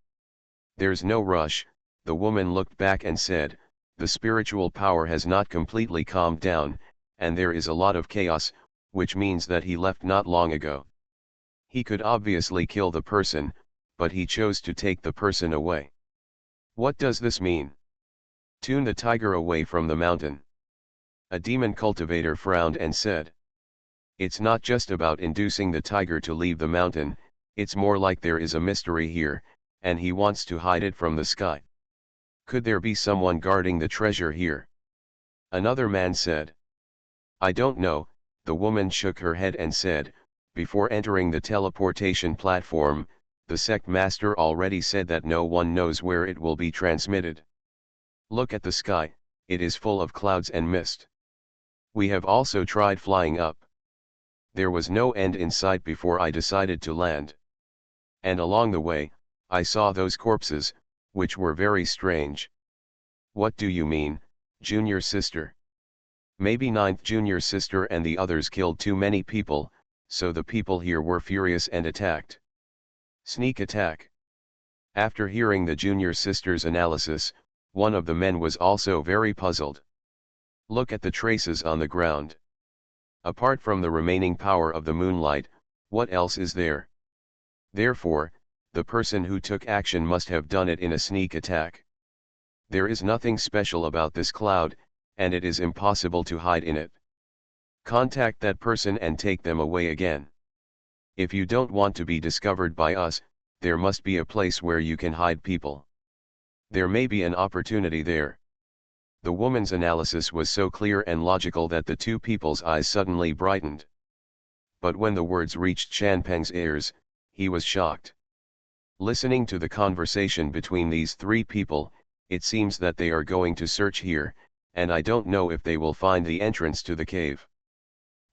There's no rush, the woman looked back and said, the spiritual power has not completely calmed down, and there is a lot of chaos, which means that he left not long ago. He could obviously kill the person, but he chose to take the person away. What does this mean? Tune the tiger away from the mountain. A demon cultivator frowned and said, it's not just about inducing the tiger to leave the mountain, it's more like there is a mystery here, and he wants to hide it from the sky. Could there be someone guarding the treasure here? Another man said. I don't know, the woman shook her head and said, before entering the teleportation platform, the sect master already said that no one knows where it will be transmitted. Look at the sky, it is full of clouds and mist. We have also tried flying up. There was no end in sight before I decided to land. And along the way, I saw those corpses, which were very strange. What do you mean, junior sister? Maybe 9th junior sister and the others killed too many people, so the people here were furious and attacked. Sneak attack. After hearing the junior sister's analysis, one of the men was also very puzzled. Look at the traces on the ground. Apart from the remaining power of the moonlight, what else is there? Therefore, the person who took action must have done it in a sneak attack. There is nothing special about this cloud, and it is impossible to hide in it. Contact that person and take them away again. If you don't want to be discovered by us, there must be a place where you can hide people. There may be an opportunity there. The woman's analysis was so clear and logical that the 2 people's eyes suddenly brightened. But when the words reached Shan Peng's ears, he was shocked. Listening to the conversation between these 3 people, it seems that they are going to search here, and I don't know if they will find the entrance to the cave.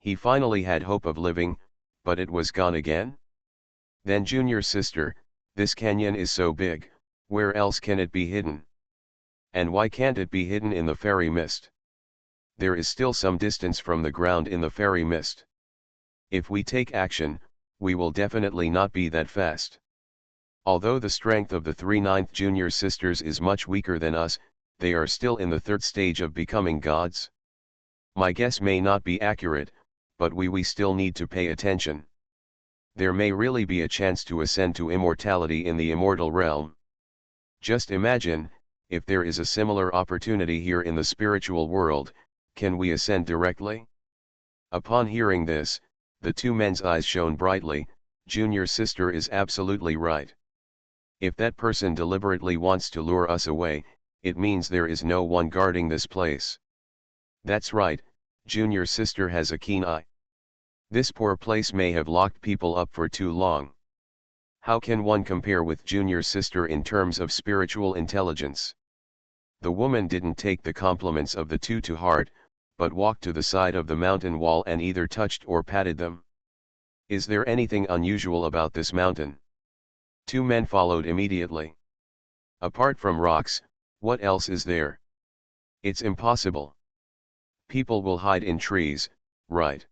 He finally had hope of living, but it was gone again? Then junior sister, this canyon is so big, where else can it be hidden? And why can't it be hidden in the fairy mist? There is still some distance from the ground in the fairy mist. If we take action, we will definitely not be that fast. Although the strength of the 3 9th junior sisters is much weaker than us, they are still in the 3rd stage of becoming gods. My guess may not be accurate, but we still need to pay attention. There may really be a chance to ascend to immortality in the immortal realm. Just imagine, if there is a similar opportunity here in the spiritual world, can we ascend directly? Upon hearing this, the 2 men's eyes shone brightly. Junior sister is absolutely right. If that person deliberately wants to lure us away, it means there is no one guarding this place. That's right, junior sister has a keen eye. This poor place may have locked people up for too long. How can one compare with junior sister in terms of spiritual intelligence? The woman didn't take the compliments of the two to heart, but walked to the side of the mountain wall and either touched or patted them. Is there anything unusual about this mountain? Two men followed immediately. Apart from rocks, what else is there? It's impossible. People will hide in trees, right?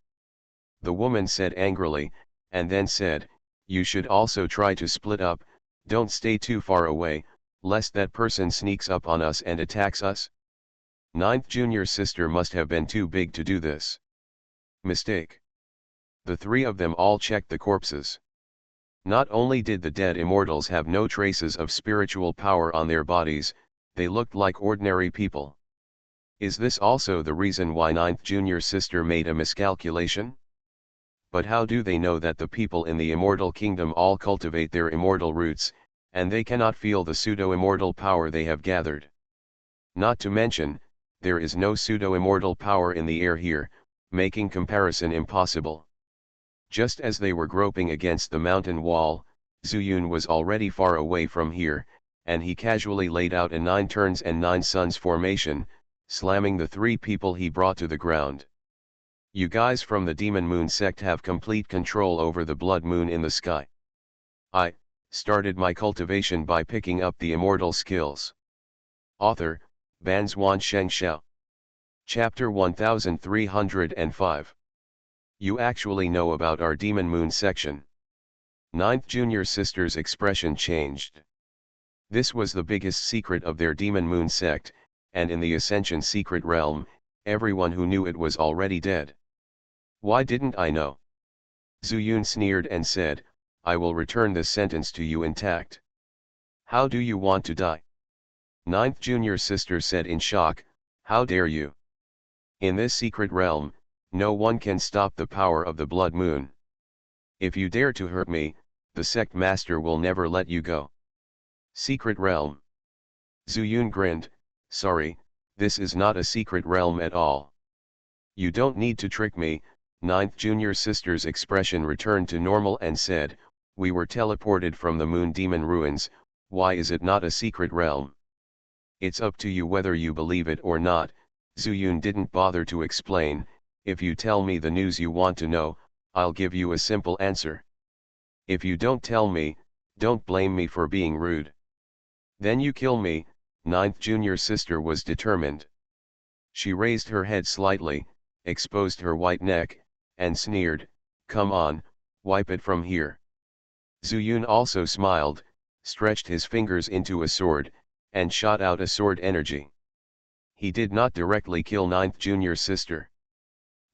The woman said angrily, and then said, you should also try to split up, don't stay too far away, lest that person sneaks up on us and attacks us. Ninth junior sister must have been too big to do this. Mistake. The three of them all checked the corpses. Not only did the dead immortals have no traces of spiritual power on their bodies, they looked like ordinary people. Is this also the reason why ninth junior sister made a miscalculation? But how do they know that the people in the immortal kingdom all cultivate their immortal roots, and they cannot feel the pseudo-immortal power they have gathered? Not to mention, there is no pseudo-immortal power in the air here, making comparison impossible. Just as they were groping against the mountain wall, Zuyun was already far away from here, and he casually laid out a 9 turns and 9 suns formation, slamming the three people he brought to the ground. You guys from the Demon Moon sect have complete control over the blood moon in the sky. I started my cultivation by picking up the immortal skills. Author, Banzuan Xianxia. Chapter 1305. You actually know about our Demon Moon section. Ninth junior sister's expression changed. This was the biggest secret of their Demon Moon sect, and in the Ascension secret realm, everyone who knew it was already dead. Why didn't I know? Zuyun sneered and said, I will return this sentence to you intact. How do you want to die? Ninth junior sister said in shock, how dare you? In this secret realm, no one can stop the power of the blood moon. If you dare to hurt me, the sect master will never let you go. Secret realm. Zuyun grinned, sorry, this is not a secret realm at all. You don't need to trick me. Ninth junior sister's expression returned to normal and said, we were teleported from the moon demon ruins, why is it not a secret realm? It's up to you whether you believe it or not. Zuyun didn't bother to explain, if you tell me the news you want to know, I'll give you a simple answer. If you don't tell me, don't blame me for being rude. Then you kill me. Ninth junior sister was determined. She raised her head slightly, exposed her white neck, and sneered, come on, wipe it from here. Zuyun also smiled, stretched his fingers into a sword, and shot out a sword energy. He did not directly kill ninth junior sister.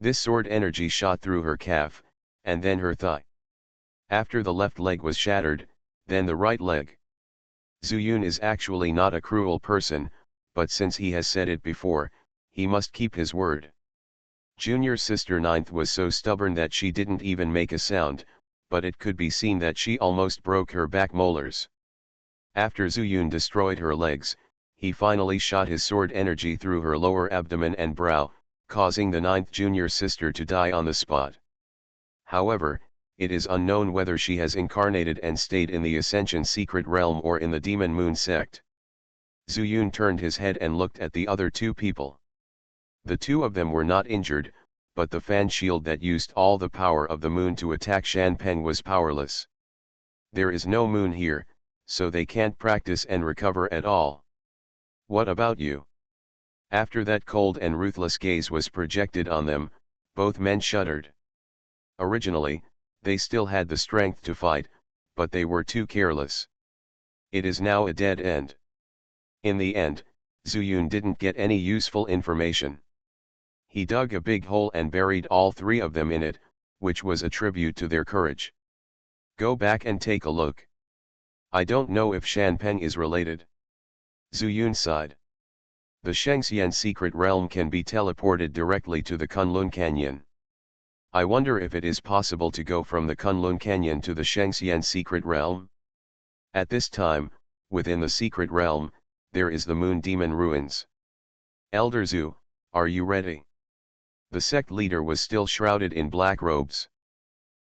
This sword energy shot through her calf, and then her thigh. After the left leg was shattered, then the right leg. Zuyun is actually not a cruel person, but since he has said it before, he must keep his word. Junior sister ninth was so stubborn that she didn't even make a sound, but it could be seen that she almost broke her back molars. After Zuyun destroyed her legs, he finally shot his sword energy through her lower abdomen and brow, causing the ninth junior sister to die on the spot. However, it is unknown whether she has incarnated and stayed in the Ascension secret realm or in the Demon Moon sect. Zuyun turned his head and looked at the other two people. The two of them were not injured, but the fan shield that used all the power of the moon to attack Shanpeng was powerless. There is no moon here, so they can't practice and recover at all. What about you? After that cold and ruthless gaze was projected on them, both men shuddered. Originally, they still had the strength to fight, but they were too careless. It is now a dead end. In the end, Zuyun didn't get any useful information. He dug a big hole and buried all three of them in it, which was a tribute to their courage. Go back and take a look. I don't know if Shanpeng is related. Zuyun sighed. The Xianxia secret realm can be teleported directly to the Kunlun Canyon. I wonder if it is possible to go from the Kunlun Canyon to the Xianxia secret realm? At this time, within the secret realm, there is the Moon Demon Ruins. Elder Zhu, are you ready? The sect leader was still shrouded in black robes.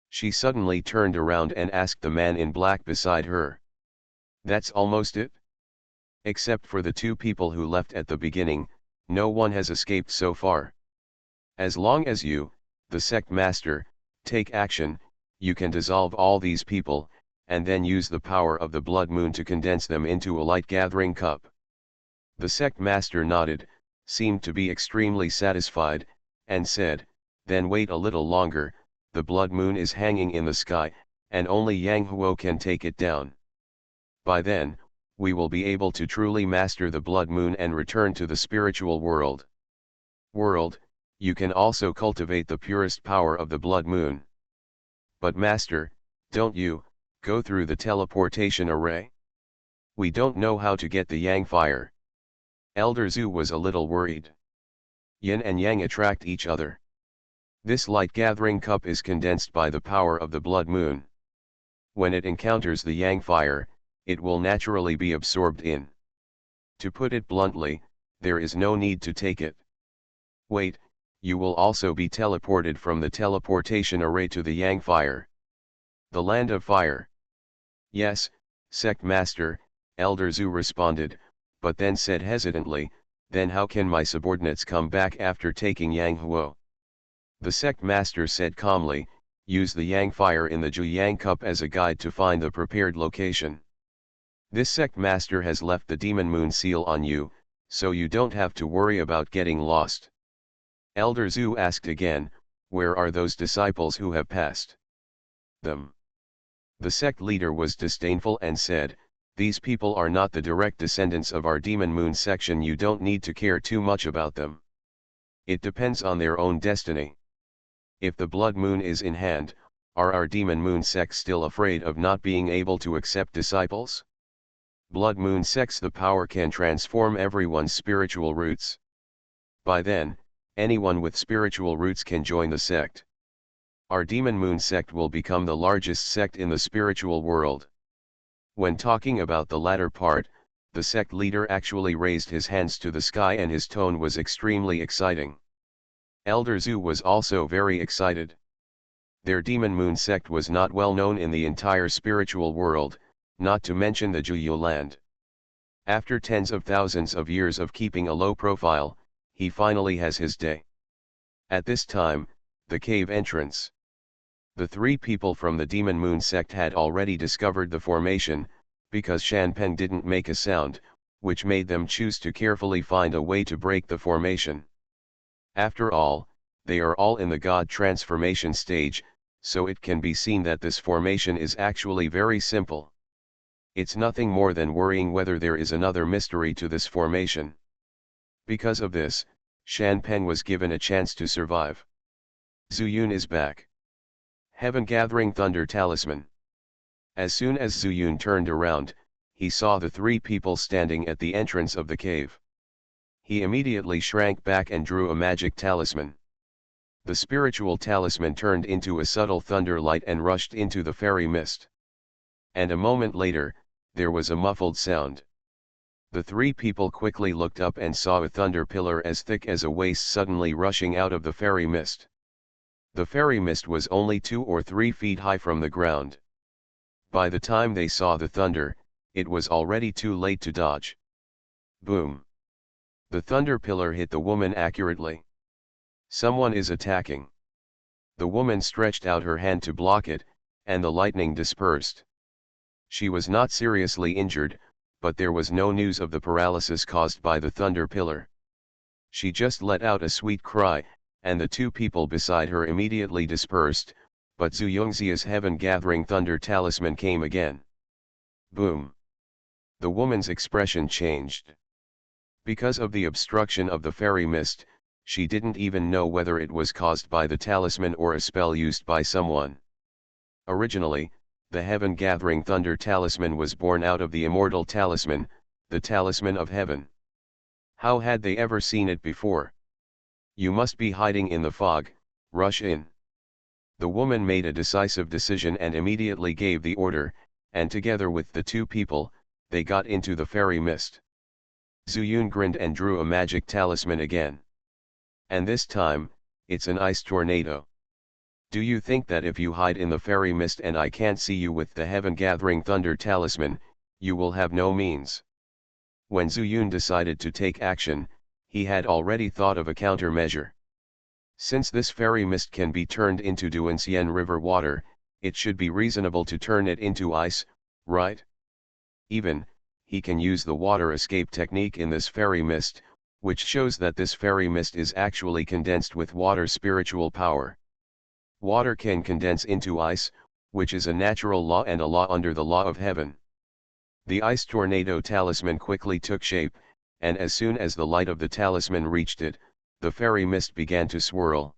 She suddenly turned around and asked the man in black beside her. That's almost it? Except for the two people who left at the beginning, no one has escaped so far. As long as you, the sect master, take action, you can dissolve all these people, and then use the power of the blood moon to condense them into a light-gathering cup. The sect master nodded, seemed to be extremely satisfied, and said, then wait a little longer, the blood moon is hanging in the sky, and only Yang Huo can take it down. By then, we will be able to truly master the blood moon and return to the spiritual world. You can also cultivate the purest power of the blood moon. But master, don't you go through the teleportation array? We don't know how to get the Yang fire. Elder Zhu was a little worried. Yin and Yang attract each other. This light-gathering cup is condensed by the power of the blood moon. When it encounters the Yang fire, it will naturally be absorbed in. To put it bluntly, there is no need to take it. Wait, you will also be teleported from the teleportation array to the Yang fire. The land of fire. Yes, sect master, Elder Zhu responded, but then said hesitantly, then how can my subordinates come back after taking Yang Huo? The sect master said calmly, use the Yang fire in the Zhu-Yang cup as a guide to find the prepared location. This sect master has left the demon moon seal on you, so you don't have to worry about getting lost. Elder Zhu asked again, where are those disciples who have passed them? The sect leader was disdainful and said, these people are not the direct descendants of our demon moon section, you don't need to care too much about them. It depends on their own destiny. If the blood moon is in hand, are our demon moon sects still afraid of not being able to accept disciples? Blood moon sects, the power can transform everyone's spiritual roots. By then, anyone with spiritual roots can join the sect. Our demon moon sect will become the largest sect in the spiritual world. When talking about the latter part, the sect leader actually raised his hands to the sky and his tone was extremely exciting. Elder Zhu was also very excited. Their demon moon sect was not well known in the entire spiritual world, not to mention the Juyu land. After tens of thousands of years of keeping a low profile, he finally has his day. At this time, the cave entrance. The three people from the demon moon sect had already discovered the formation, because Shanpeng didn't make a sound, which made them choose to carefully find a way to break the formation. After all, they are all in the God transformation stage, so it can be seen that this formation is actually very simple. It's nothing more than worrying whether there is another mystery to this formation. Because of this, Shanpeng was given a chance to survive. Zuyun is back. Heaven Gathering Thunder Talisman. As soon as Zuyun turned around, he saw the three people standing at the entrance of the cave. He immediately shrank back and drew a magic talisman. The spiritual talisman turned into a subtle thunder light and rushed into the fairy mist. And a moment later, there was a muffled sound. The three people quickly looked up and saw a thunder pillar as thick as a waist suddenly rushing out of the fairy mist. The fairy mist was only 2 or 3 feet high from the ground. By the time they saw the thunder, it was already too late to dodge. Boom! The thunder pillar hit the woman accurately. Someone is attacking. The woman stretched out her hand to block it, and the lightning dispersed. She was not seriously injured, but there was no news of the paralysis caused by the thunder pillar. She just let out a sweet cry, and the two people beside her immediately dispersed, but Zhu Yongxia's heaven-gathering thunder talisman came again. Boom! The woman's expression changed. Because of the obstruction of the fairy mist, she didn't even know whether it was caused by the talisman or a spell used by someone. Originally, the heaven-gathering thunder talisman was born out of the immortal talisman, the talisman of heaven. How had they ever seen it before? You must be hiding in the fog, rush in. The woman made a decisive decision and immediately gave the order, and together with the two people, they got into the fairy mist. Zuyun grinned and drew a magic talisman again. And this time, it's an ice tornado. Do you think that if you hide in the fairy mist and I can't see you with the heaven-gathering thunder talisman, you will have no means? When Zuyun decided to take action, he had already thought of a countermeasure. Since this fairy mist can be turned into Duanxian river water, it should be reasonable to turn it into ice, right? Even, he can use the water escape technique in this fairy mist, which shows that this fairy mist is actually condensed with water's spiritual power. Water can condense into ice, which is a natural law and a law under the law of heaven. The ice tornado talisman quickly took shape, and as soon as the light of the talisman reached it, the fairy mist began to swirl.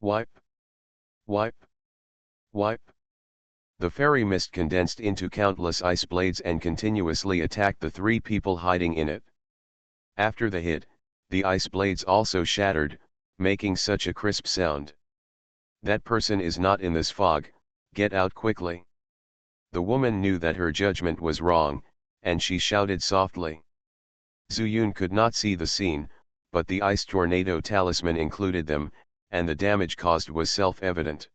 Wipe! Wipe! Wipe! The fairy mist condensed into countless ice blades and continuously attacked the three people hiding in it. After the hit, the ice blades also shattered, making such a crisp sound. That person is not in this fog, get out quickly. The woman knew that her judgment was wrong, and she shouted softly. Zuyun could not see the scene, but the ice tornado talisman included them, and the damage caused was self-evident.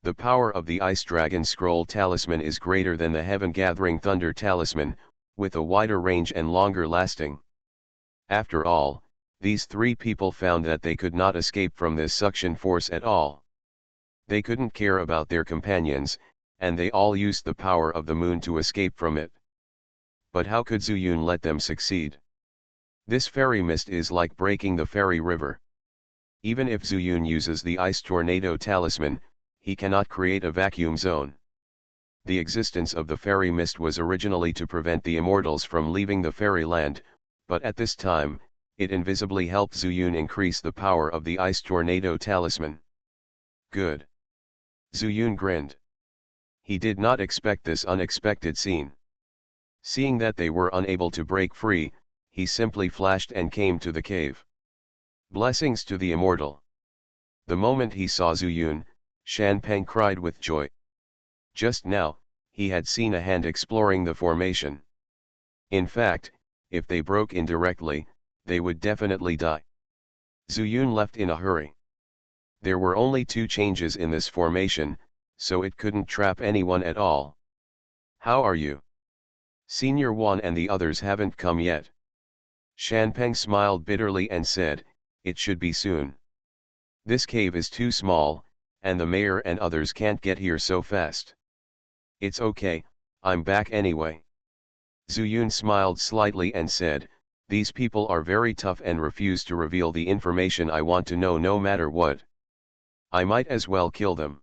The power of the Ice Dragon Scroll talisman is greater than the Heaven Gathering Thunder talisman, with a wider range and longer lasting. After all, these three people found that they could not escape from this suction force at all. They couldn't care about their companions, and they all used the power of the moon to escape from it. But how could Zuyun let them succeed? This fairy mist is like breaking the fairy river. Even if Zuyun uses the Ice Tornado talisman, he cannot create a vacuum zone. The existence of the fairy mist was originally to prevent the Immortals from leaving the fairyland, but at this time, it invisibly helped Zuyun increase the power of the Ice Tornado talisman. Good. Zuyun grinned. He did not expect this unexpected scene. Seeing that they were unable to break free, he simply flashed and came to the cave. Blessings to the immortal. The moment he saw Zuyun, Shanpeng cried with joy. Just now, he had seen a hand exploring the formation. In fact, if they broke in directly, they would definitely die. Zuyun left in a hurry. There were only 2 changes in this formation, so it couldn't trap anyone at all. How are you? Senior Wan and the others haven't come yet. Shanpeng smiled bitterly and said, it should be soon. This cave is too small, and the mayor and others can't get here so fast. It's okay, I'm back anyway. Zuyun smiled slightly and said, these people are very tough and refuse to reveal the information I want to know no matter what. I might as well kill them.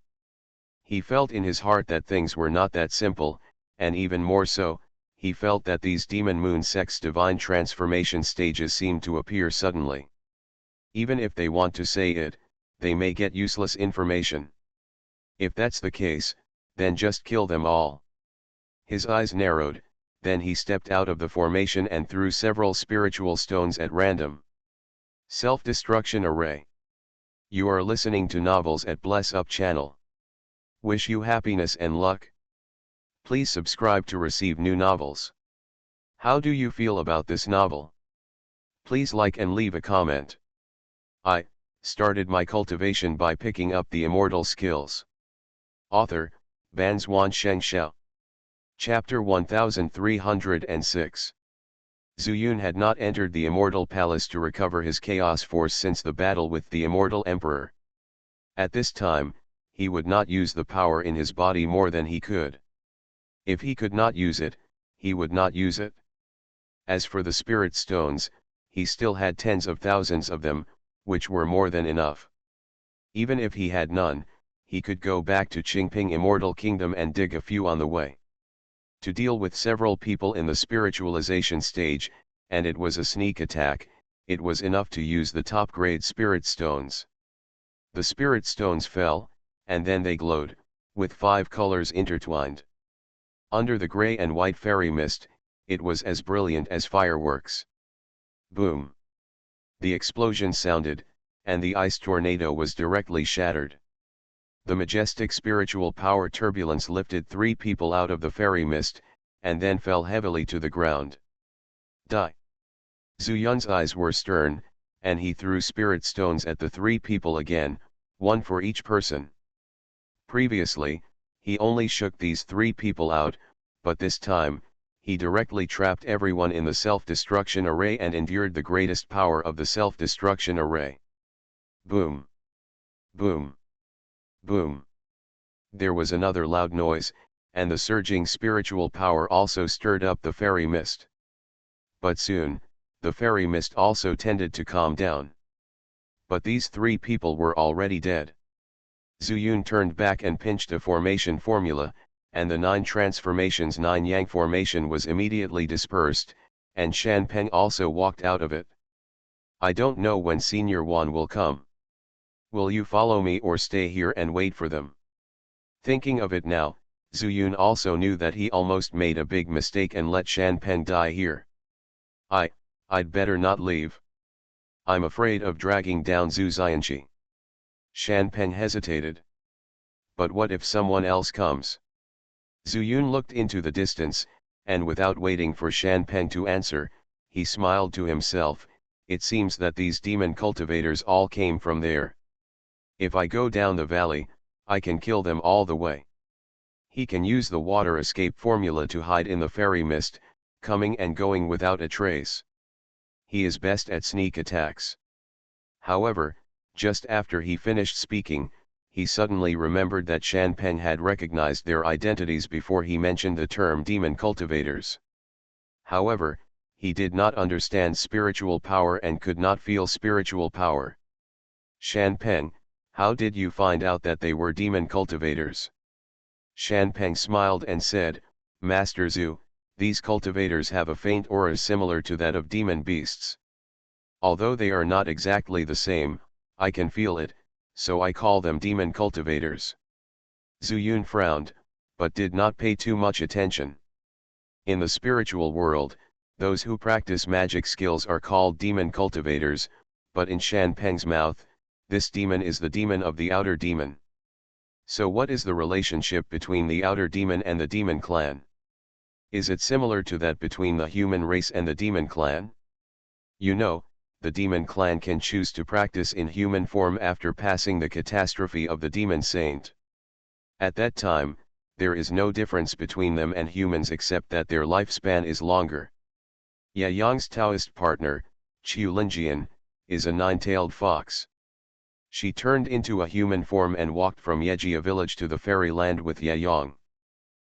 He felt in his heart that things were not that simple, and even more so, he felt that these demon moon sects' divine transformation stages seemed to appear suddenly. Even if they want to say it, they may get useless information. If that's the case, then just kill them all. His eyes narrowed, then he stepped out of the formation and threw several spiritual stones at random. Self-destruction array. You are listening to novels at Bless Up channel. Wish you happiness and luck. Please subscribe to receive new novels. How do you feel about this novel? Please like and leave a comment. I started my cultivation by picking up the immortal skills. Author, Banzuan Xianxia. Chapter 1306. Zuyun had not entered the Immortal Palace to recover his chaos force since the battle with the Immortal Emperor. At this time, he would not use the power in his body more than he could. If he could not use it, he would not use it. As for the spirit stones, he still had tens of thousands of them, which were more than enough. Even if he had none, he could go back to Qingping Immortal Kingdom and dig a few on the way. To deal with several people in the spiritualization stage, and it was a sneak attack, it was enough to use the top-grade spirit stones. The spirit stones fell, and then they glowed, with 5 colors intertwined. Under the gray and white fairy mist, it was as brilliant as fireworks. Boom! The explosion sounded, and the ice tornado was directly shattered. The majestic spiritual power turbulence lifted 3 people out of the fairy mist, and then fell heavily to the ground. Die! Zuyun's eyes were stern, and he threw spirit stones at the 3 people again, 1 for each person. Previously, he only shook these 3 people out, but this time, he directly trapped everyone in the self-destruction array and endured the greatest power of the self-destruction array. Boom! Boom! Boom! There was another loud noise, and the surging spiritual power also stirred up the fairy mist. But soon, the fairy mist also tended to calm down. But these three people were already dead. Zuyun turned back and pinched a formation formula, and the 9 transformations 9 yang formation was immediately dispersed, and Shan Peng also walked out of it. I don't know when Senior Wan will come. Will you follow me or stay here and wait for them? Thinking of it now, Zuyun also knew that he almost made a big mistake and let Shan Peng die here. I'd better not leave. I'm afraid of dragging down Zhu Xianxia. Shan Peng hesitated. But what if someone else comes? Zuyun looked into the distance, and without waiting for Shan Peng to answer, he smiled to himself. It seems that these demon cultivators all came from there. If I go down the valley, I can kill them all the way. He can use the water escape formula to hide in the fairy mist, coming and going without a trace. He is best at sneak attacks. However, just after he finished speaking, he suddenly remembered that Shan Peng had recognized their identities before he mentioned the term demon cultivators. However, he did not understand spiritual power and could not feel spiritual power. Shan Peng, how did you find out that they were demon cultivators? Shan Peng smiled and said, Master Zhu, these cultivators have a faint aura similar to that of demon beasts. Although they are not exactly the same, I can feel it, so I call them demon cultivators. Zuyun frowned, but did not pay too much attention. In the spiritual world, those who practice magic skills are called demon cultivators, but in Shan Peng's mouth, this demon is the demon of the outer demon. So what is the relationship between the outer demon and the demon clan? Is it similar to that between the human race and the demon clan? You know, the demon clan can choose to practice in human form after passing the catastrophe of the demon saint. At that time, there is no difference between them and humans except that their lifespan is longer. Ye Yang's Taoist partner, Qiu Linjian, is a 9-tailed fox. She turned into a human form and walked from Yejia village to the fairy land with Ye Yang.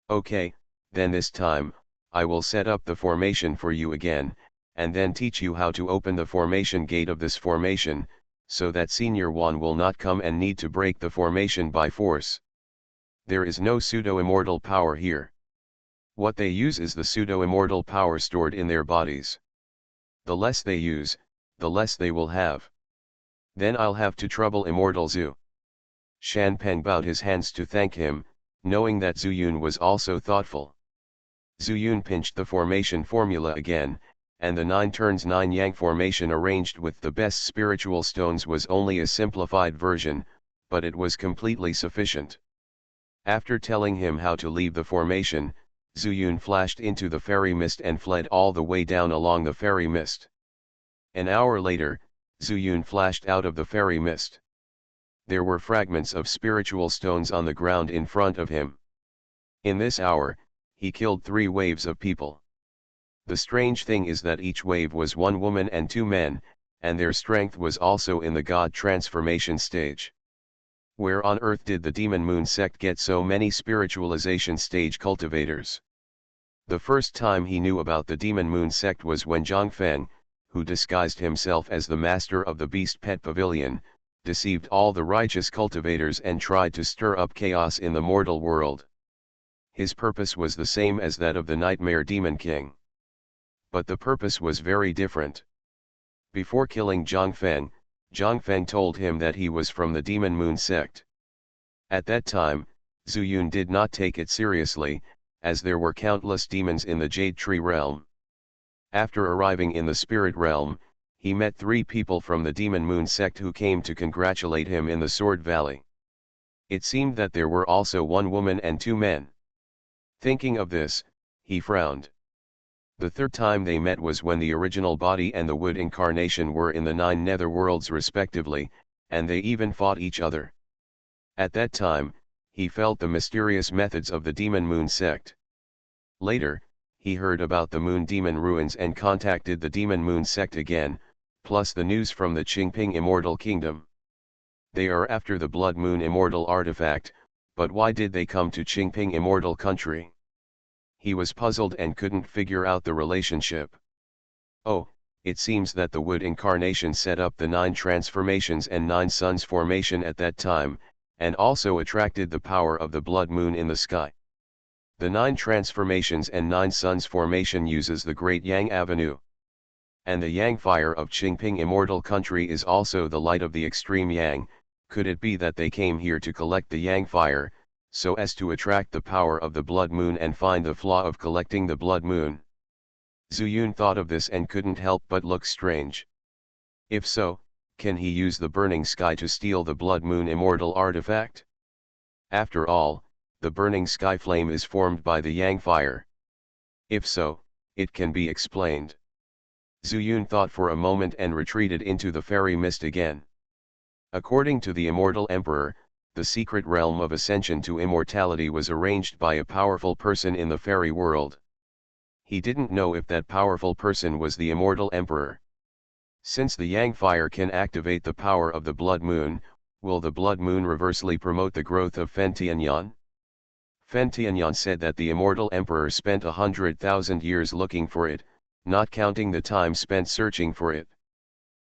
Okay, then this time, I will set up the formation for you again, and then teach you how to open the formation gate of this formation, so that Senior Wan will not come and need to break the formation by force. There is no pseudo-immortal power here. What they use is the pseudo-immortal power stored in their bodies. The less they use, the less they will have. Then I'll have to trouble Immortal Zhu. Shan Peng bowed his hands to thank him, knowing that Zuyun was also thoughtful. Zuyun pinched the formation formula again, and the 9 turns 9 yang formation arranged with the best spiritual stones was only a simplified version, but it was completely sufficient. After telling him how to leave the formation, Zuyun flashed into the fairy mist and fled all the way down along the fairy mist. An hour later, Zuyun flashed out of the fairy mist. There were fragments of spiritual stones on the ground in front of him. In this hour, he killed 3 waves of people. The strange thing is that each wave was 1 woman and 2 men, and their strength was also in the god transformation stage. Where on earth did the Demon Moon sect get so many spiritualization stage cultivators? The first time he knew about the Demon Moon sect was when Zhang Feng, who disguised himself as the master of the Beast Pet Pavilion, deceived all the righteous cultivators and tried to stir up chaos in the mortal world. His purpose was the same as that of the Nightmare Demon King. But the purpose was very different. Before killing Zhang Feng told him that he was from the Demon Moon sect. At that time, Zuyun did not take it seriously, as there were countless demons in the Jade Tree realm. After arriving in the spirit realm, he met 3 people from the Demon Moon sect who came to congratulate him in the Sword Valley. It seemed that there were also 1 woman and 2 men. Thinking of this, he frowned. The third time they met was when the original body and the wood incarnation were in the 9 netherworlds respectively, and they even fought each other. At that time, he felt the mysterious methods of the Demon Moon sect. Later, he heard about the Moon Demon ruins and contacted the Demon Moon sect again, plus the news from the Qingping Immortal Kingdom. They are after the Blood Moon Immortal artifact, but why did they come to Qingping Immortal country? He was puzzled and couldn't figure out the relationship. Oh, it seems that the Wood Incarnation set up the 9 transformations and 9 suns formation at that time, and also attracted the power of the Blood Moon in the sky. The 9 transformations and 9 suns formation uses the Great Yang Avenue. And the Yang fire of Qingping Immortal country is also the light of the extreme Yang. Could it be that they came here to collect the Yang fire, so as to attract the power of the Blood Moon and find the flaw of collecting the Blood Moon? Zuyun thought of this and couldn't help but look strange. If so, can he use the burning sky to steal the Blood Moon Immortal artifact? After all, the burning sky flame is formed by the Yang fire. If so, it can be explained. Zuyun thought for a moment and retreated into the fairy mist again. According to the Immortal Emperor, the secret realm of ascension to immortality was arranged by a powerful person in the fairy world. He didn't know if that powerful person was the Immortal Emperor. Since the Yang fire can activate the power of the Blood Moon, will the Blood Moon reversely promote the growth of Fen Tianyan? Fen Tianyan said that the Immortal Emperor spent 100,000 years looking for it, not counting the time spent searching for it.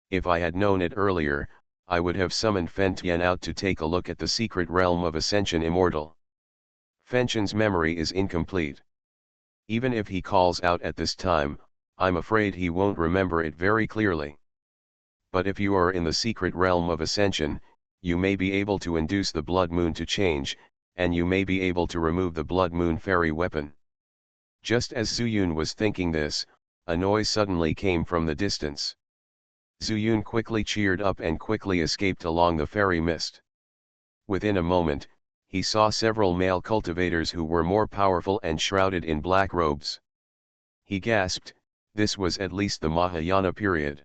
If I had known it earlier, I would have summoned Fen Tian out to take a look at the secret realm of Ascension Immortal. Fen Tian's memory is incomplete. Even if he calls out at this time, I'm afraid he won't remember it very clearly. But if you are in the secret realm of Ascension, you may be able to induce the Blood Moon to change, and you may be able to remove the Blood Moon fairy weapon. Just as Zuyun was thinking this, a noise suddenly came from the distance. Zuyun quickly cheered up and quickly escaped along the fairy mist. Within a moment, he saw several male cultivators who were more powerful and shrouded in black robes. He gasped, this was at least the Mahayana period.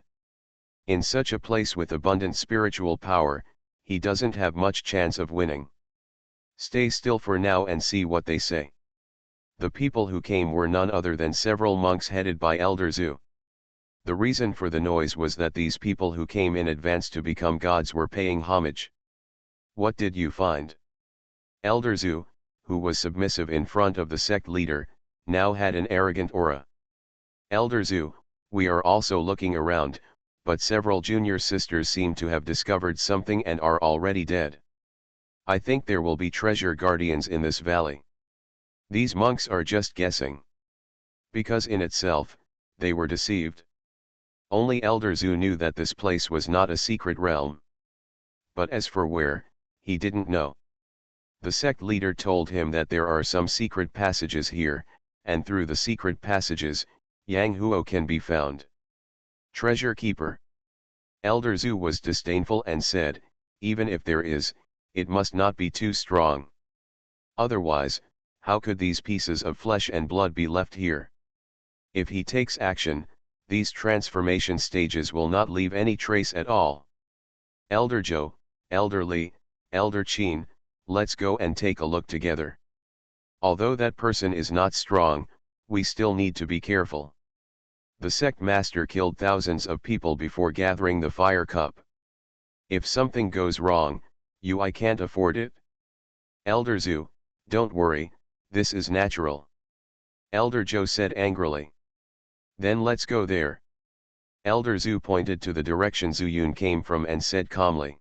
In such a place with abundant spiritual power, he doesn't have much chance of winning. Stay still for now and see what they say. The people who came were none other than several monks headed by Elder Zhu. The reason for the noise was that these people who came in advance to become gods were paying homage. What did you find? Elder Zhu, who was submissive in front of the sect leader, now had an arrogant aura. Elder Zhu, we are also looking around, but several junior sisters seem to have discovered something and are already dead. I think there will be treasure guardians in this valley. These monks are just guessing. Because in itself, they were deceived. Only Elder Zhu knew that this place was not a secret realm. But as for where, he didn't know. The sect leader told him that there are some secret passages here, and through the secret passages, Yang Huo can be found. Treasure keeper. Elder Zhu was disdainful and said, even if there is, it must not be too strong. Otherwise, how could these pieces of flesh and blood be left here? If he takes action, these transformation stages will not leave any trace at all. Elder Zhou, Elder Li, Elder Qin, let's go and take a look together. Although that person is not strong, we still need to be careful. The sect master killed thousands of people before gathering the fire cup. If something goes wrong, I can't afford it. Elder Zhu, don't worry, this is natural. Elder Zhou said angrily. Then let's go there. Elder Zhu pointed to the direction Zuyun came from and said calmly.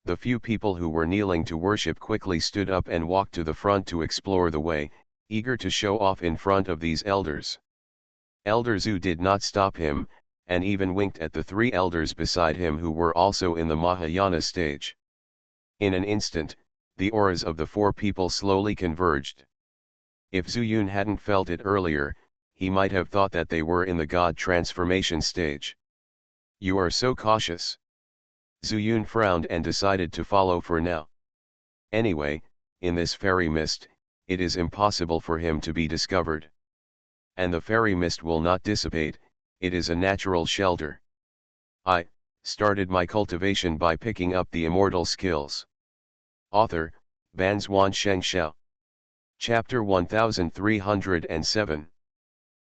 The few people who were kneeling to worship quickly stood up and walked to the front to explore the way, eager to show off in front of these elders. Elder Zhu did not stop him, and even winked at the 3 elders beside him who were also in the Mahayana stage. In an instant, the auras of the 4 people slowly converged. If Zuyun hadn't felt it earlier, he might have thought that they were in the god transformation stage. You are so cautious. Zuyun frowned and decided to follow for now. Anyway, in this fairy mist, it is impossible for him to be discovered. And the fairy mist will not dissipate, it is a natural shelter. I started my cultivation by picking up the immortal skills. Author, Banzuan Xianxia. Chapter 1307.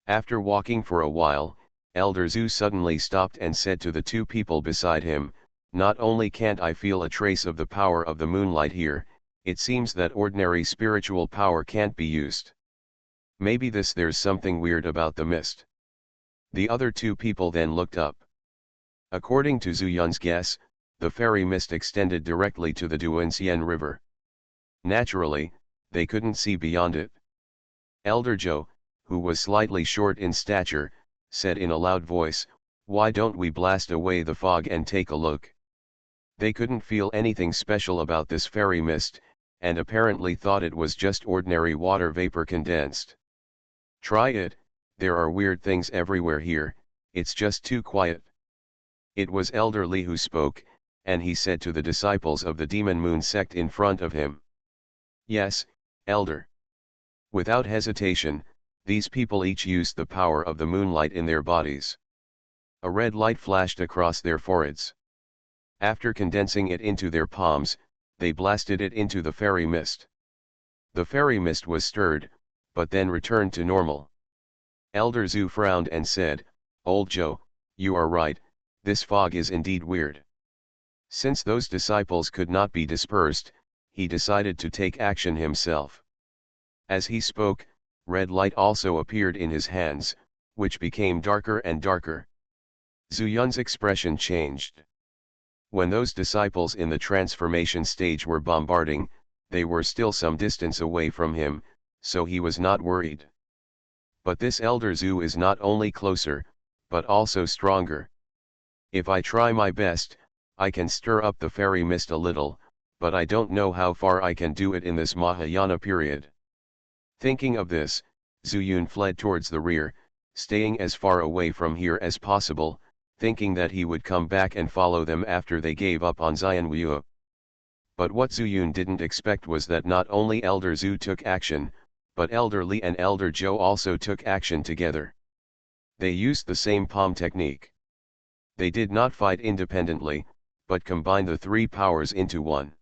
After walking for a while, Elder Zhu suddenly stopped and said to the two people beside him, "Not only can't I feel a trace of the power of the moonlight here, it seems that ordinary spiritual power can't be used. Maybe there's something weird about the mist." The other two people then looked up. According to Zhu Yun's guess, the fairy mist extended directly to the Duanxian River. Naturally, they couldn't see beyond it. Elder Zhou, who was slightly short in stature, said in a loud voice, "Why don't we blast away the fog and take a look?" They couldn't feel anything special about this fairy mist, and apparently thought it was just ordinary water vapor condensed. "Try it, there are weird things everywhere here, it's just too quiet." It was Elder Li who spoke, and he said to the disciples of the Demon Moon sect in front of him, "Yes, Elder." Without hesitation, these people each used the power of the moonlight in their bodies. A red light flashed across their foreheads. After condensing it into their palms, they blasted it into the fairy mist. The fairy mist was stirred, but then returned to normal. Elder Zhu frowned and said, "Old Zhou, you are right, this fog is indeed weird." Since those disciples could not be dispersed, he decided to take action himself. As he spoke, red light also appeared in his hands, which became darker and darker. Zhu Yun's expression changed. When those disciples in the transformation stage were bombarding, they were still some distance away from him, so he was not worried. But this Elder Zhu is not only closer, but also stronger. If I try my best, I can stir up the fairy mist a little, but I don't know how far I can do it in this Mahayana period. Thinking of this, Zhu Yun fled towards the rear, staying as far away from here as possible, thinking that he would come back and follow them after they gave up on Xianxia. But what Zhu Yun didn't expect was that not only Elder Zhu took action, but Elder Li and Elder Zhou also took action together. They used the same palm technique. They did not fight independently, but combined the three powers into one.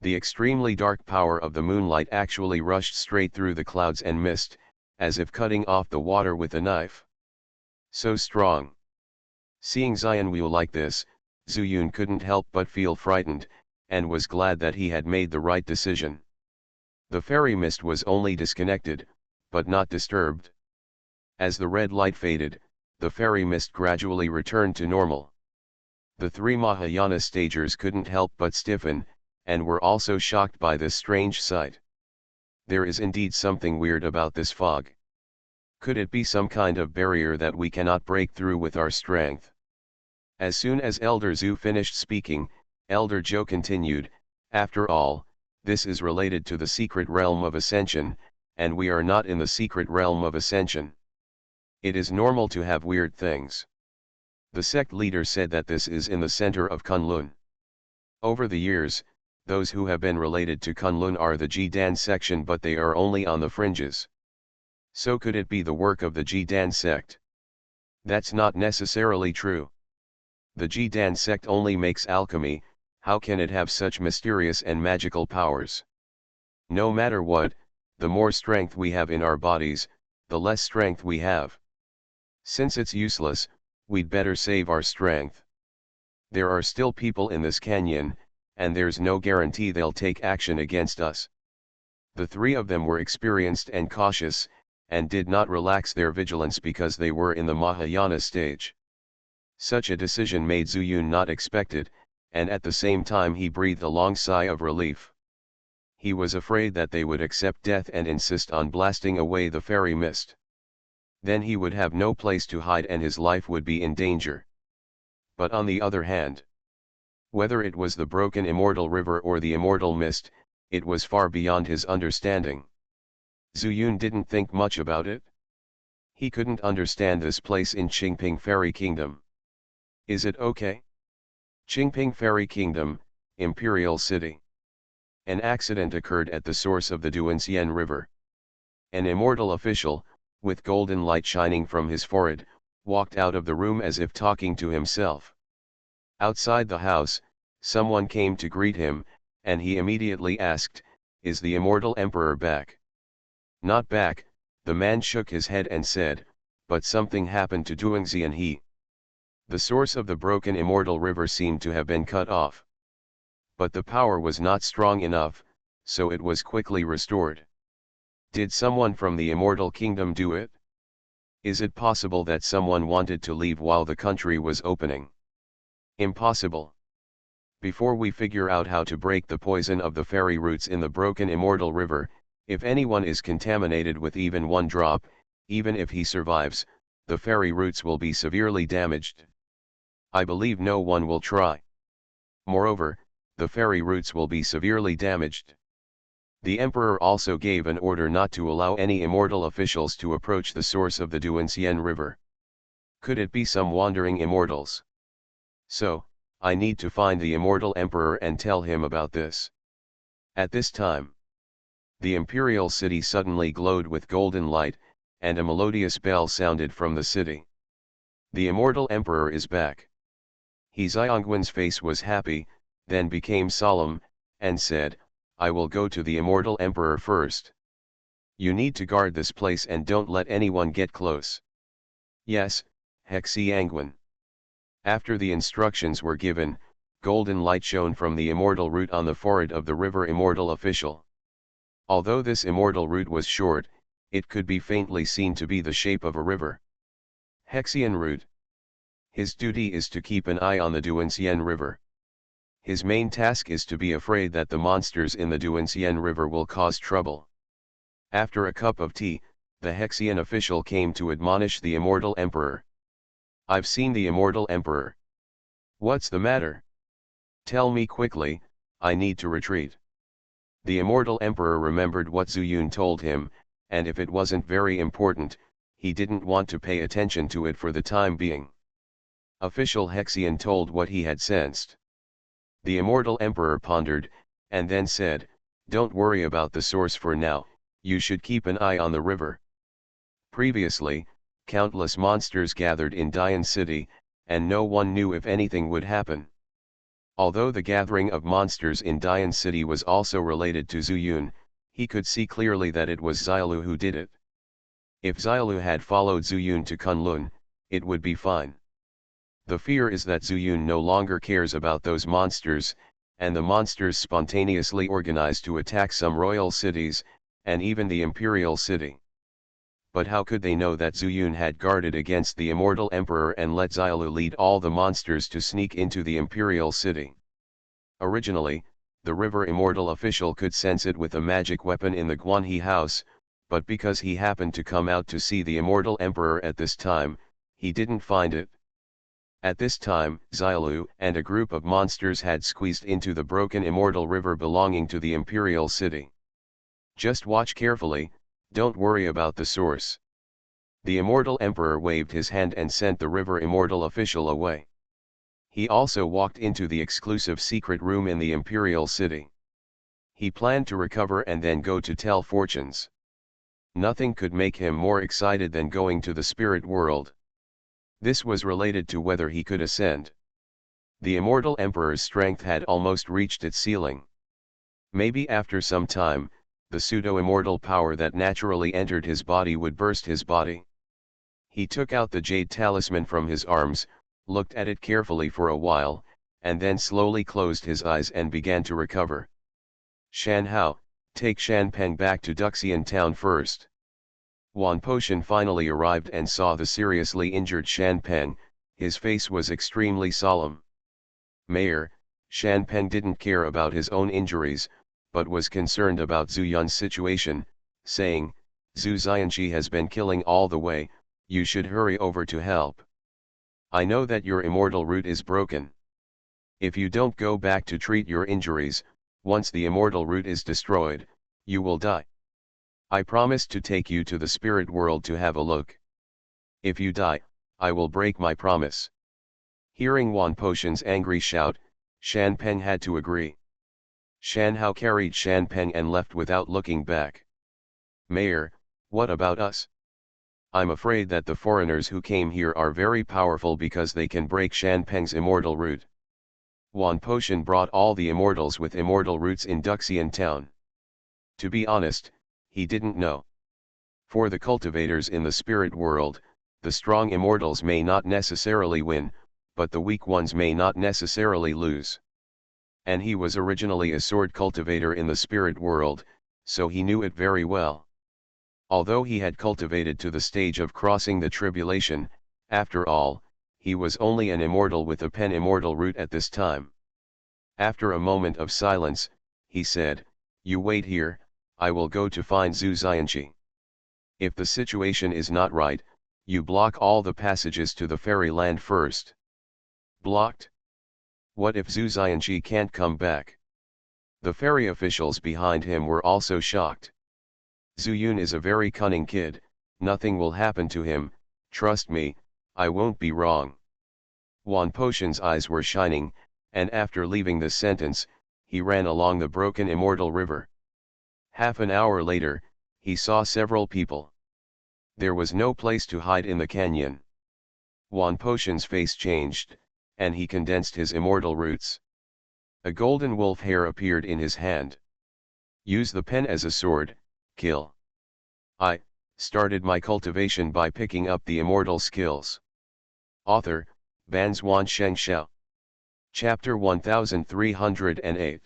The extremely dark power of the moonlight actually rushed straight through the clouds and mist, as if cutting off the water with a knife. So strong. Seeing Xianxia like this, Zhu Yun couldn't help but feel frightened, and was glad that he had made the right decision. The fairy mist was only disconnected, but not disturbed. As the red light faded, the fairy mist gradually returned to normal. The three Mahayana stagers couldn't help but stiffen, and were also shocked by this strange sight. There is indeed something weird about this fog. Could it be some kind of barrier that we cannot break through with our strength? As soon as Elder Zhu finished speaking, Elder Zhou continued, "After all, this is related to the secret realm of ascension, and we are not in the secret realm of ascension. It is normal to have weird things." The sect leader said that this is in the center of Kunlun. Over the years, those who have been related to Kunlun are the Jidan section, but they are only on the fringes. So could it be the work of the Jidan sect? That's not necessarily true. The Jidan sect only makes alchemy, how can it have such mysterious and magical powers? No matter what, the more strength we have in our bodies, the less strength we have. Since it's useless, we'd better save our strength. There are still people in this canyon, and there's no guarantee they'll take action against us. The three of them were experienced and cautious, and did not relax their vigilance because they were in the Mahayana stage. Such a decision made Zhu Yun not expected, and at the same time he breathed a long sigh of relief. He was afraid that they would accept death and insist on blasting away the fairy mist. Then he would have no place to hide and his life would be in danger. But on the other hand, whether it was the broken immortal river or the immortal mist, it was far beyond his understanding. Zhu Yun didn't think much about it. He couldn't understand this place in Qingping Fairy Kingdom. Is it okay? Qingping Fairy Kingdom, Imperial City. An accident occurred at the source of the Duanxian River. An immortal official, with golden light shining from his forehead, walked out of the room as if talking to himself. Outside the house, someone came to greet him, and he immediately asked, "Is the immortal emperor back?" "Not back," the man shook his head and said, but something happened to Xianxia and he. The source of the broken immortal river seemed to have been cut off. But the power was not strong enough, so it was quickly restored. Did someone from the immortal kingdom do it? Is it possible that someone wanted to leave while the country was opening? Impossible. Before we figure out how to break the poison of the fairy roots in the broken immortal river, if anyone is contaminated with even one drop, even if he survives, the fairy roots will be severely damaged. I believe no one will try. Moreover, the fairy roots will be severely damaged. The emperor also gave an order not to allow any immortal officials to approach the source of the Xianxia river. Could it be some wandering immortals? So, I need to find the immortal emperor and tell him about this. At this time, the imperial city suddenly glowed with golden light, and a melodious bell sounded from the city. The immortal emperor is back. Xianxuan's face was happy, then became solemn, and said, I will go to the immortal emperor first. You need to guard this place and don't let anyone get close. Yes, Xianxuan. After the instructions were given, golden light shone from the immortal root on the forehead of the river immortal official. Although this immortal root was short, it could be faintly seen to be the shape of a river. Hexian root. His duty is to keep an eye on the Xianxia river. His main task is to be afraid that the monsters in the Xianxia river will cause trouble. After a cup of tea, the Hexian official came to admonish the immortal emperor. I've seen the immortal emperor. What's the matter? Tell me quickly, I need to retreat. The immortal emperor remembered what Zuyun told him, and if it wasn't very important, he didn't want to pay attention to it for the time being. Official Hexian told what he had sensed. The immortal emperor pondered, and then said, don't worry about the source for now, you should keep an eye on the river. Previously, countless monsters gathered in Dian City, and no one knew if anything would happen. Although the gathering of monsters in Dian City was also related to Zuyun, he could see clearly that it was Xiaolu who did it. If Xiaolu had followed Zuyun to Kunlun, it would be fine. The fear is that Zuyun no longer cares about those monsters, and the monsters spontaneously organize to attack some royal cities, and even the imperial city. But how could they know that Zuyun had guarded against the immortal emperor and let Xiaolu lead all the monsters to sneak into the imperial city? Originally, the river immortal official could sense it with a magic weapon in the Guanhe house, but because he happened to come out to see the immortal emperor at this time, he didn't find it. At this time, Xiaolu and a group of monsters had squeezed into the broken immortal river belonging to the imperial city. Just watch carefully, don't worry about the source. The immortal emperor waved his hand and sent the river immortal official away. He also walked into the exclusive secret room in the imperial city. He planned to recover and then go to tell fortunes. Nothing could make him more excited than going to the spirit world. This was related to whether he could ascend. The immortal emperor's strength had almost reached its ceiling. Maybe after some time, the pseudo-immortal power that naturally entered his body would burst his body. He took out the jade talisman from his arms, looked at it carefully for a while, and then slowly closed his eyes and began to recover. Shan Hao, take Shan Peng back to Duxian town first. Wan Potion finally arrived and saw the seriously injured Shan Peng. His face was extremely solemn. Mayor, Shan Peng didn't care about his own injuries, but was concerned about Zhu Yun's situation, saying, Zhu Xianxia has been killing all the way, you should hurry over to help. I know that your immortal root is broken. If you don't go back to treat your injuries, once the immortal root is destroyed, you will die. I promised to take you to the spirit world to have a look. If you die, I will break my promise. Hearing Wan Potion's angry shout, Shan Peng had to agree. Shan Hao carried Shan Peng and left without looking back. Mayor, what about us? I'm afraid that the foreigners who came here are very powerful because they can break Shan Peng's immortal root. Wan Potion brought all the immortals with immortal roots in Duxian town. To be honest, he didn't know. For the cultivators in the spirit world, the strong immortals may not necessarily win, but the weak ones may not necessarily lose. And he was originally a sword cultivator in the spirit world, so he knew it very well. Although he had cultivated to the stage of crossing the tribulation, after all, he was only an immortal with a pen-immortal root at this time. After a moment of silence, he said, "You wait here, I will go to find Xianxia. If the situation is not right, you block all the passages to the fairyland first." Blocked? What if Xianxia can't come back? The fairy officials behind him were also shocked. Zuyun is a very cunning kid, nothing will happen to him, trust me, I won't be wrong. Wan Potion's eyes were shining, and after leaving the sentence, he ran along the broken immortal river. Half an hour later, he saw several people. There was no place to hide in the canyon. Wan Potion's face changed, and he condensed his immortal roots. A golden wolf hair appeared in his hand. Use the pen as a sword, kill. I started my cultivation by picking up the immortal skills. Author, Banzhuan Xianxia. Chapter 1308.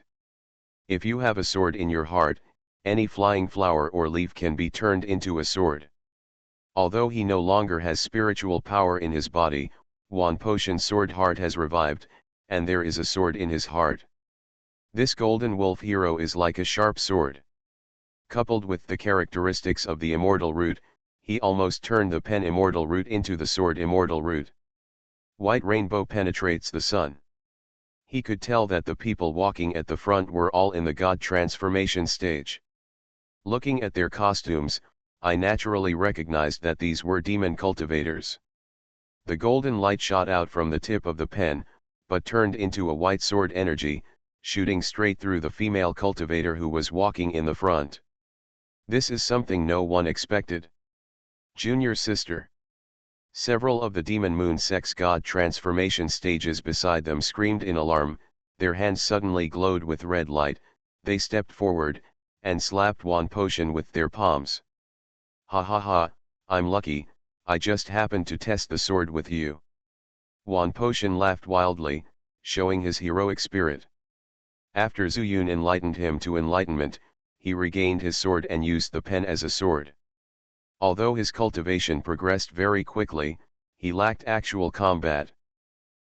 If you have a sword in your heart, any flying flower or leaf can be turned into a sword. Although he no longer has spiritual power in his body, Wan Potion's sword heart has revived, and there is a sword in his heart. This golden wolf hero is like a sharp sword. Coupled with the characteristics of the immortal root, he almost turned the pen immortal root into the sword immortal root. White rainbow penetrates the sun. He could tell that the people walking at the front were all in the god transformation stage. Looking at their costumes, I naturally recognized that these were demon cultivators. The golden light shot out from the tip of the pen, but turned into a white sword energy, shooting straight through the female cultivator who was walking in the front. This is something no one expected. Junior sister. Several of the demon moon sex god transformation stages beside them screamed in alarm, their hands suddenly glowed with red light, they stepped forward, and slapped Wan Potion with their palms. Ha ha ha, I'm lucky, I just happened to test the sword with you. Wan Potion laughed wildly, showing his heroic spirit. After Zuyun enlightened him to enlightenment, he regained his sword and used the pen as a sword. Although his cultivation progressed very quickly, he lacked actual combat.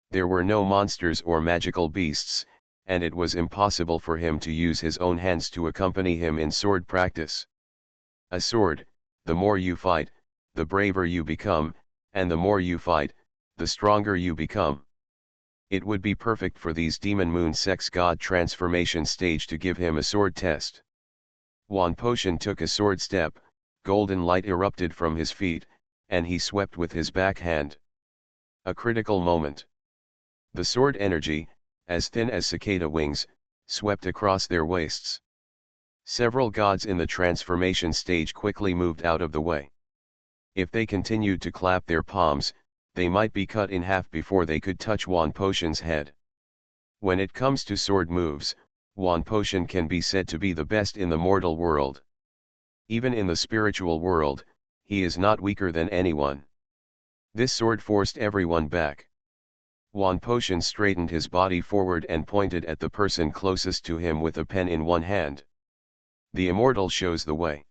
There were no monsters or magical beasts, and it was impossible for him to use his own hands to accompany him in sword practice. A sword, the more you fight, the braver you become, and the more you fight, the stronger you become. It would be perfect for these demon moon sex god transformation stage to give him a sword test. Wan Potion took a sword step, golden light erupted from his feet, and he swept with his backhand. A critical moment. The sword energy, as thin as cicada wings, swept across their waists. Several gods in the transformation stage quickly moved out of the way. If they continued to clap their palms, they might be cut in half before they could touch Wan Potion's head. When it comes to sword moves, Wan Potion can be said to be the best in the mortal world. Even in the spiritual world, he is not weaker than anyone. This sword forced everyone back. Wan Potion straightened his body forward and pointed at the person closest to him with a pen in one hand. The immortal shows the way.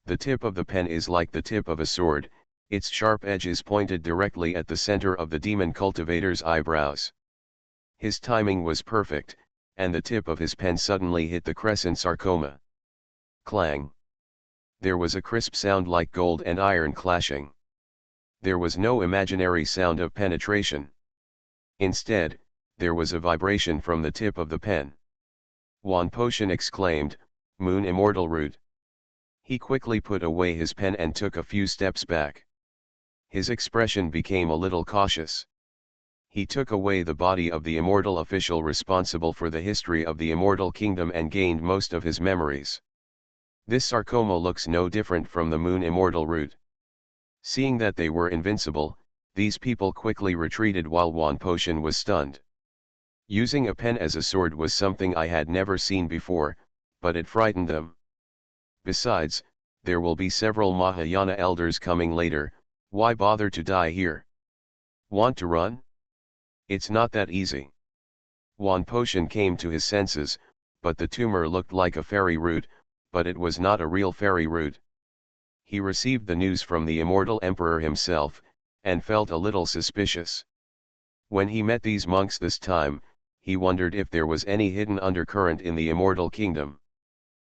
The tip of the pen is like the tip of a sword, its sharp edge is pointed directly at the center of the demon cultivator's eyebrows. His timing was perfect, and the tip of his pen suddenly hit the crescent sarcoma. Clang! There was a crisp sound like gold and iron clashing. There was no imaginary sound of penetration. Instead, there was a vibration from the tip of the pen. Wan Potion exclaimed, "Moon immortal root." He quickly put away his pen and took a few steps back. His expression became a little cautious. He took away the body of the immortal official responsible for the history of the immortal kingdom and gained most of his memories. This sarcoma looks no different from the moon immortal root. Seeing that they were invincible, these people quickly retreated while Wan Potion was stunned. Using a pen as a sword was something I had never seen before, but it frightened them. Besides, there will be several Mahayana elders coming later, Why bother to die here? Want to run? It's not that easy. Potion came to his senses, but the tumor looked like a fairy root, but it was not a real fairy root. He received the news from the immortal emperor himself, and felt a little suspicious. When he met these monks this time, he wondered if there was any hidden undercurrent in the immortal kingdom.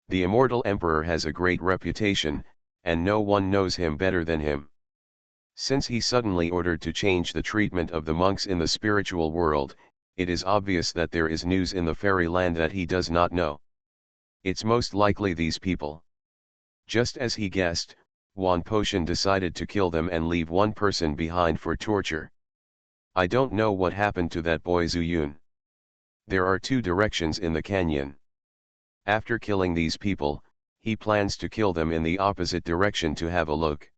The immortal emperor has a great reputation, and no one knows him better than him. Since he suddenly ordered to change the treatment of the monks in the spiritual world, it is obvious that there is news in the fairyland that he does not know. It's most likely these people. Just as he guessed, Potion decided to kill them and leave one person behind for torture. I don't know what happened to that boy Zuyun. There are two directions in the canyon. After killing these people, he plans to kill them in the opposite direction to have a look.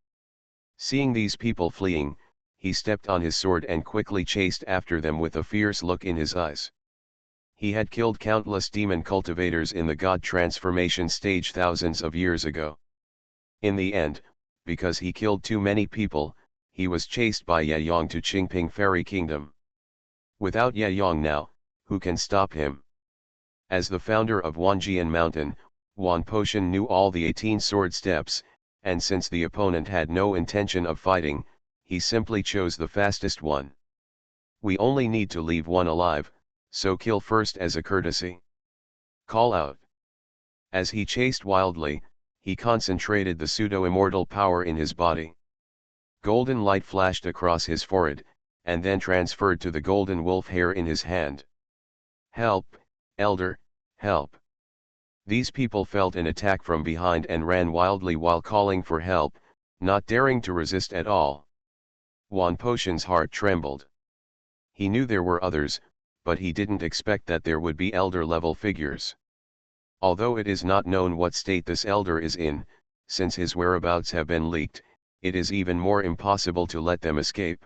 Seeing these people fleeing, he stepped on his sword and quickly chased after them with a fierce look in his eyes. He had killed countless demon cultivators in the god transformation stage thousands of years ago. In the end, because he killed too many people, he was chased by Yayong to Qingping Fairy Kingdom. Without Yayong now, who can stop him? As the founder of Wanjian Mountain, Potion knew all the 18 sword steps, and since the opponent had no intention of fighting, he simply chose the fastest one. We only need to leave one alive, so kill first as a courtesy. Call out. As he chased wildly, he concentrated the pseudo-immortal power in his body. Golden light flashed across his forehead, and then transferred to the golden wolf hair in his hand. Help, Elder, help. These people felt an attack from behind and ran wildly while calling for help, not daring to resist at all. Potion's heart trembled. He knew there were others, but he didn't expect that there would be elder-level figures. Although it is not known what state this elder is in, since his whereabouts have been leaked, it is even more impossible to let them escape.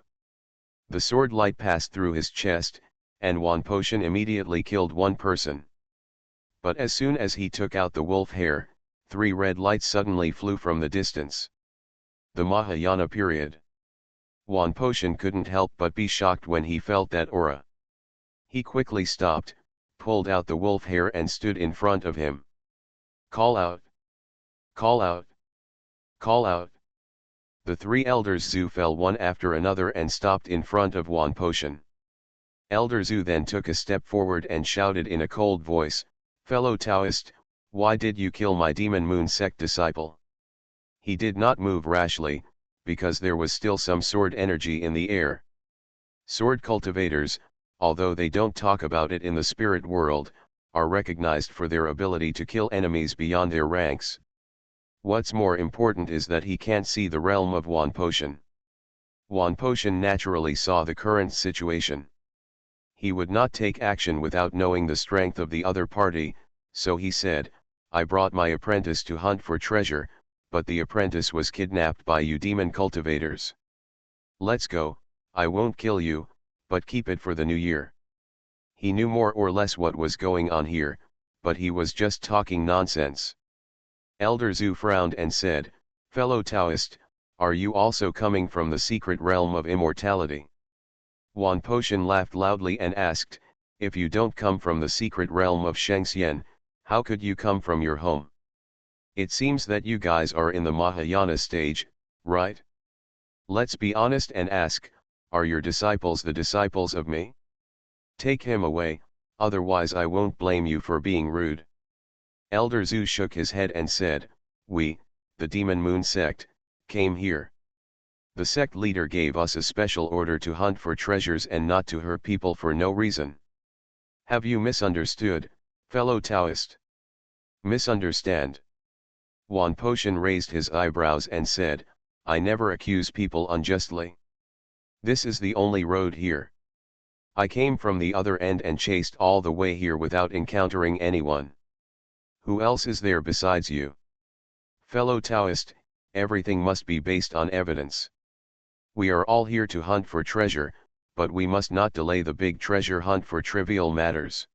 The sword light passed through his chest, and Potion immediately killed one person. But as soon as he took out the wolf hair, 3 red lights suddenly flew from the distance. The Mahayana period. Potion couldn't help but be shocked when he felt that aura. He quickly stopped, pulled out the wolf hair and stood in front of him. Call out! Call out! Call out! The 3 elders Zhu fell one after another and stopped in front of Potion. Elder Zhu then took a step forward and shouted in a cold voice, "Fellow Taoist, why did you kill my Demon Moon sect disciple?" He did not move rashly, because there was still some sword energy in the air. Sword cultivators, although they don't talk about it in the spirit world, are recognized for their ability to kill enemies beyond their ranks. What's more important is that he can't see the realm of Potion. Potion naturally saw the current situation. He would not take action without knowing the strength of the other party, so he said, "I brought my apprentice to hunt for treasure, but the apprentice was kidnapped by you demon cultivators. Let's go, I won't kill you, but keep it for the new year." He knew more or less what was going on here, but he was just talking nonsense. Elder Zhu frowned and said, "Fellow Taoist, are you also coming from the secret realm of immortality?" Potion laughed loudly and asked, "If you don't come from the secret realm of Xianxia, how could you come from your home? It seems that you guys are in the Mahayana stage, right? Let's be honest and ask, are your disciples the disciples of me? Take him away, otherwise I won't blame you for being rude." Elder Zhu shook his head and said, "We, the Demon Moon sect, came here. The sect leader gave us a special order to hunt for treasures and not to hurt people for no reason. Have you misunderstood, fellow Taoist?" "Misunderstand?" Potion raised his eyebrows and said, "I never accuse people unjustly. This is the only road here. I came from the other end and chased all the way here without encountering anyone. Who else is there besides you? Fellow Taoist, everything must be based on evidence. We are all here to hunt for treasure, but we must not delay the big treasure hunt for trivial matters."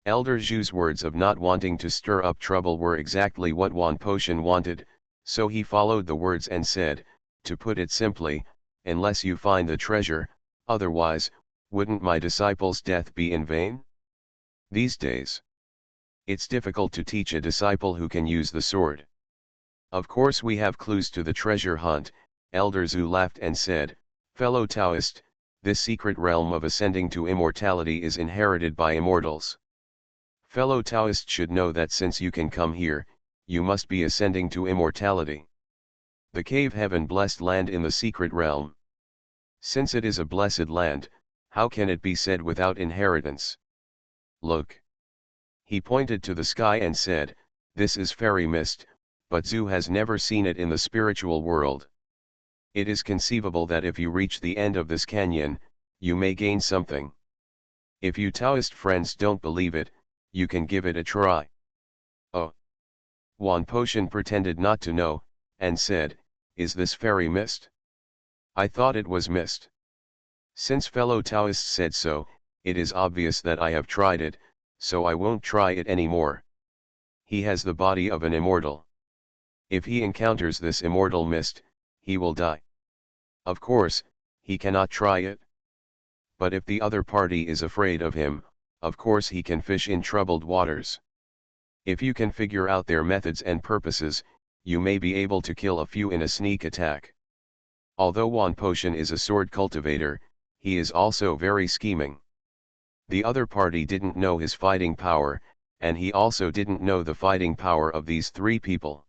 Elder Zhu's words of not wanting to stir up trouble were exactly what Potion wanted, so he followed the words and said, To put it simply, unless you find the treasure, otherwise, wouldn't my disciple's death be in vain? These days, it's difficult to teach a disciple who can use the sword. Of course we have clues to the treasure hunt. Elder Zhu laughed and said, "Fellow Taoist, this secret realm of ascending to immortality is inherited by immortals. Fellow Taoist should know that since you can come here, you must be ascending to immortality. The cave heaven blessed land in the secret realm. Since it is a blessed land, how can it be said without inheritance? Look." He pointed to the sky and said, "This is fairy mist, but Zhu has never seen it in the spiritual world. It is conceivable that if you reach the end of this canyon, you may gain something. If you Taoist friends don't believe it, you can give it a try." "Oh." Wan Potion pretended not to know, and said, "Is this fairy mist? I thought it was mist. Since fellow Taoists said so, it is obvious that I have tried it, so I won't try it anymore. He has the body of an immortal. If he encounters this immortal mist, he will die. Of course, he cannot try it. But if the other party is afraid of him, of course he can fish in troubled waters. If you can figure out their methods and purposes, you may be able to kill a few in a sneak attack." Although Wan Potion is a sword cultivator, he is also very scheming. The other party didn't know his fighting power, and he also didn't know the fighting power of these three people.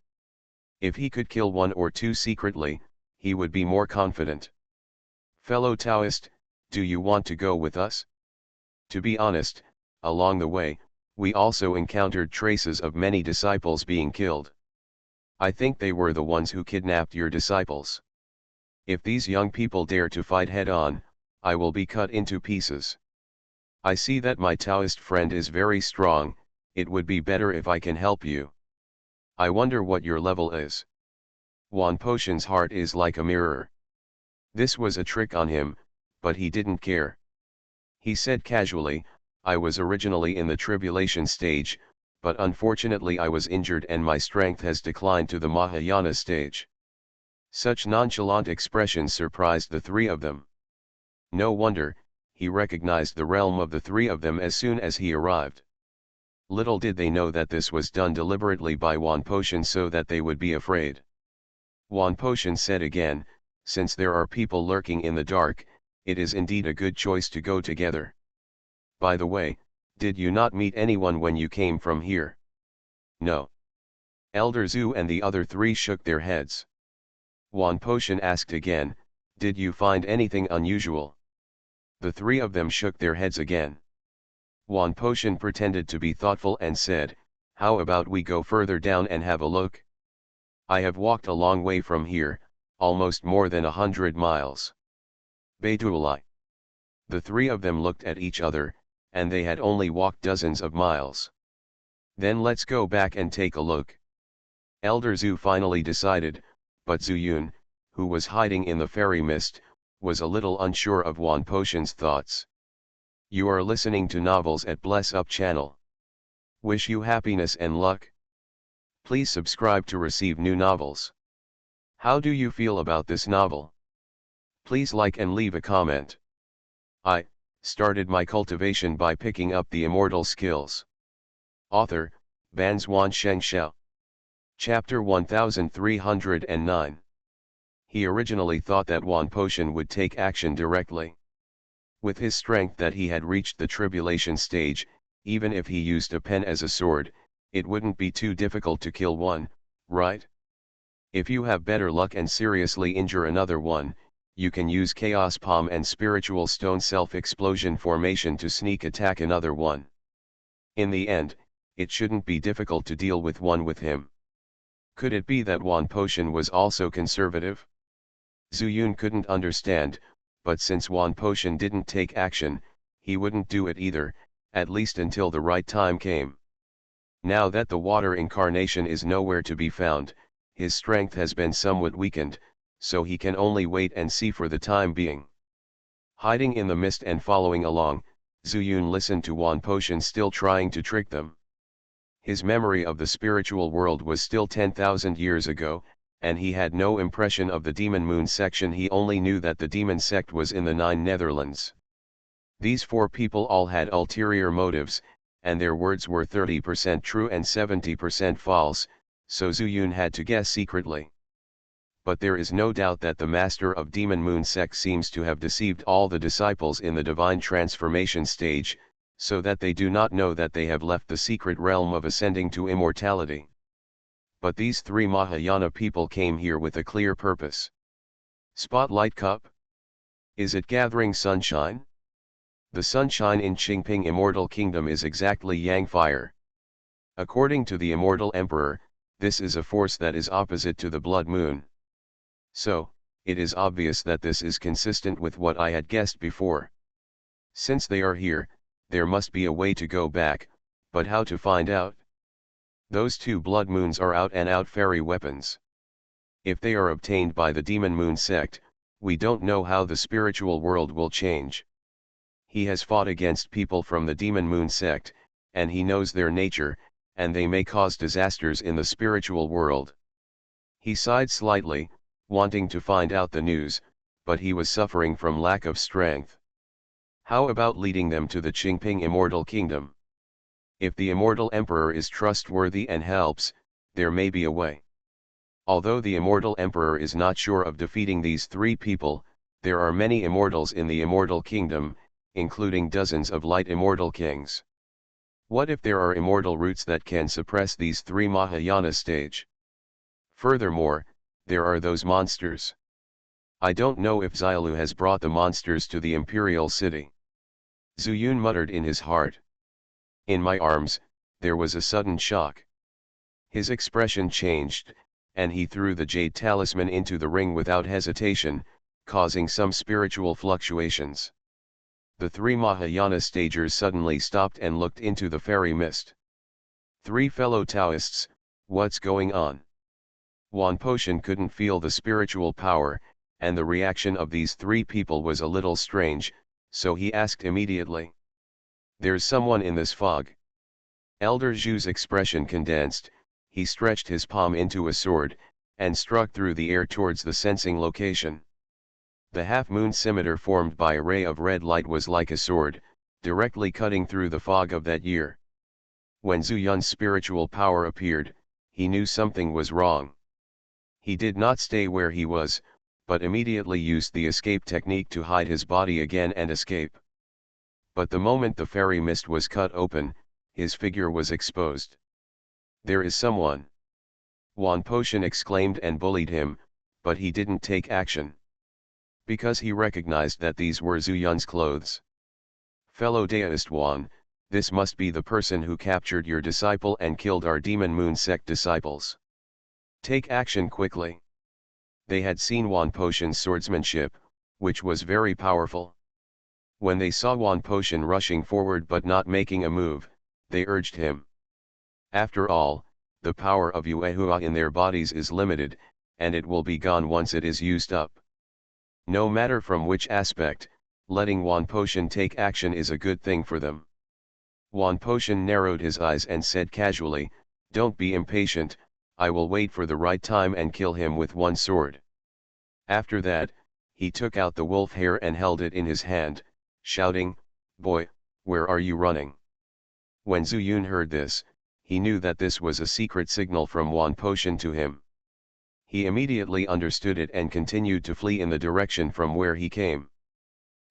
If he could kill one or two secretly, he would be more confident. "Fellow Taoist, do you want to go with us?" To be honest, along the way, we also encountered traces of many disciples being killed. I think they were the ones who kidnapped your disciples. If these young people dare to fight head-on, I will be cut into pieces. I see that my Taoist friend is very strong. It would be better if I can help you. I wonder what your level is." Wan Potion's heart is like a mirror. This was a trick on him, but he didn't care. He said casually, "I was originally in the tribulation stage, but unfortunately I was injured and my strength has declined to the Mahayana stage." Such nonchalant expressions surprised the three of them. No wonder, he recognized the realm of the three of them as soon as he arrived. Little did they know that this was done deliberately by Wan Potion so that they would be afraid. Wan Potion said again, "Since there are people lurking in the dark, it is indeed a good choice to go together. By the way, did you not meet anyone when you came from here?" "No." Elder Zhu and the other three shook their heads. Wan Potion asked again, "Did you find anything unusual?" The three of them shook their heads again. Wan Potion pretended to be thoughtful and said, "How about we go further down and have a look? I have walked a long way from here, almost more than 100 miles. Beidulai." The three of them looked at each other, and they had only walked dozens of miles. "Then let's go back and take a look." Elder Zhu finally decided, but Zuyun, who was hiding in the fairy mist, was a little unsure of Wan Potion's thoughts. You are listening to Novels at Bless Up channel. Wish you happiness and luck. Please subscribe to receive new novels. How do you feel about this novel? Please like and leave a comment. I started my cultivation by picking up the immortal skills. Author, Banzwan Xianxia. Chapter 1309. He originally thought that Wan Potion would take action directly. With his strength that he had reached the tribulation stage, even if he used a pen as a sword, it wouldn't be too difficult to kill one, right? If you have better luck and seriously injure another one, you can use Chaos Palm and Spiritual Stone Self-Explosion Formation to sneak attack another one. In the end, it shouldn't be difficult to deal with one with him. Could it be that Wan Potion was also conservative? Zuyun couldn't understand, but since Wan Potion didn't take action, he wouldn't do it either, at least until the right time came. Now that the water incarnation is nowhere to be found, his strength has been somewhat weakened, so he can only wait and see for the time being. Hiding in the mist and following along, Zuyun listened to Wan Potion still trying to trick them. His memory of the spiritual world was still 10,000 years ago, and he had no impression of the Demon Moon section. He only knew that the demon sect was in the 9 Netherlands. These 4 people all had ulterior motives, and their words were 30% true and 70% false, so Zuyun had to guess secretly. But there is no doubt that the master of Demon Moon sect seems to have deceived all the disciples in the divine transformation stage, so that they do not know that they have left the secret realm of ascending to immortality. But these 3 Mahayana people came here with a clear purpose. Spotlight cup? Is it gathering sunshine? The sunshine in Qingping Immortal Kingdom is exactly Yang fire. According to the Immortal Emperor, this is a force that is opposite to the blood moon. So, it is obvious that this is consistent with what I had guessed before. Since they are here, there must be a way to go back, but how to find out? Those 2 blood moons are out and out fairy weapons. If they are obtained by the Demon Moon sect, we don't know how the spiritual world will change. He has fought against people from the Demon Moon sect, and he knows their nature, and they may cause disasters in the spiritual world. He sighed slightly, wanting to find out the news, but he was suffering from lack of strength. How about leading them to the Qingping Immortal Kingdom? If the Immortal Emperor is trustworthy and helps, there may be a way. Although the Immortal Emperor is not sure of defeating these 3 people, there are many Immortals in the Immortal Kingdom, including dozens of light Immortal Kings. What if there are immortal roots that can suppress these 3 Mahayana stage? Furthermore, there are those monsters. I don't know if Xiaolu has brought the monsters to the Imperial City. Zuyun muttered in his heart. In my arms, there was a sudden shock. His expression changed, and he threw the jade talisman into the ring without hesitation, causing some spiritual fluctuations. The 3 Mahayana stagers suddenly stopped and looked into the fairy mist. 3 fellow Taoists, what's going on? Wan Potion couldn't feel the spiritual power, and the reaction of these 3 people was a little strange, so he asked immediately. There's someone in this fog. Elder Zhu's expression condensed, he stretched his palm into a sword, and struck through the air towards the sensing location. The half-moon scimitar formed by a ray of red light was like a sword, directly cutting through the fog of that year. When Zuyun's spiritual power appeared, he knew something was wrong. He did not stay where he was, but immediately used the escape technique to hide his body again and escape. But the moment the fairy mist was cut open, his figure was exposed. There is someone. Wan Potion exclaimed and bullied him, but he didn't take action. Because he recognized that these were Zuyun's clothes. Fellow Daoist Wan, this must be the person who captured your disciple and killed our Demon Moon sect disciples. Take action quickly. They had seen Wan Potion's swordsmanship, which was very powerful. When they saw Wan Potion rushing forward but not making a move, they urged him. After all, the power of Yuehua in their bodies is limited, and it will be gone once it is used up. No matter from which aspect, letting Wan Potion take action is a good thing for them. Wan Potion narrowed his eyes and said casually, "Don't be impatient, I will wait for the right time and kill him with one sword." After that, he took out the wolf hair and held it in his hand, shouting, "Boy, where are you running?" When Zuyun heard this, he knew that this was a secret signal from Wan Potion to him. He immediately understood it and continued to flee in the direction from where he came.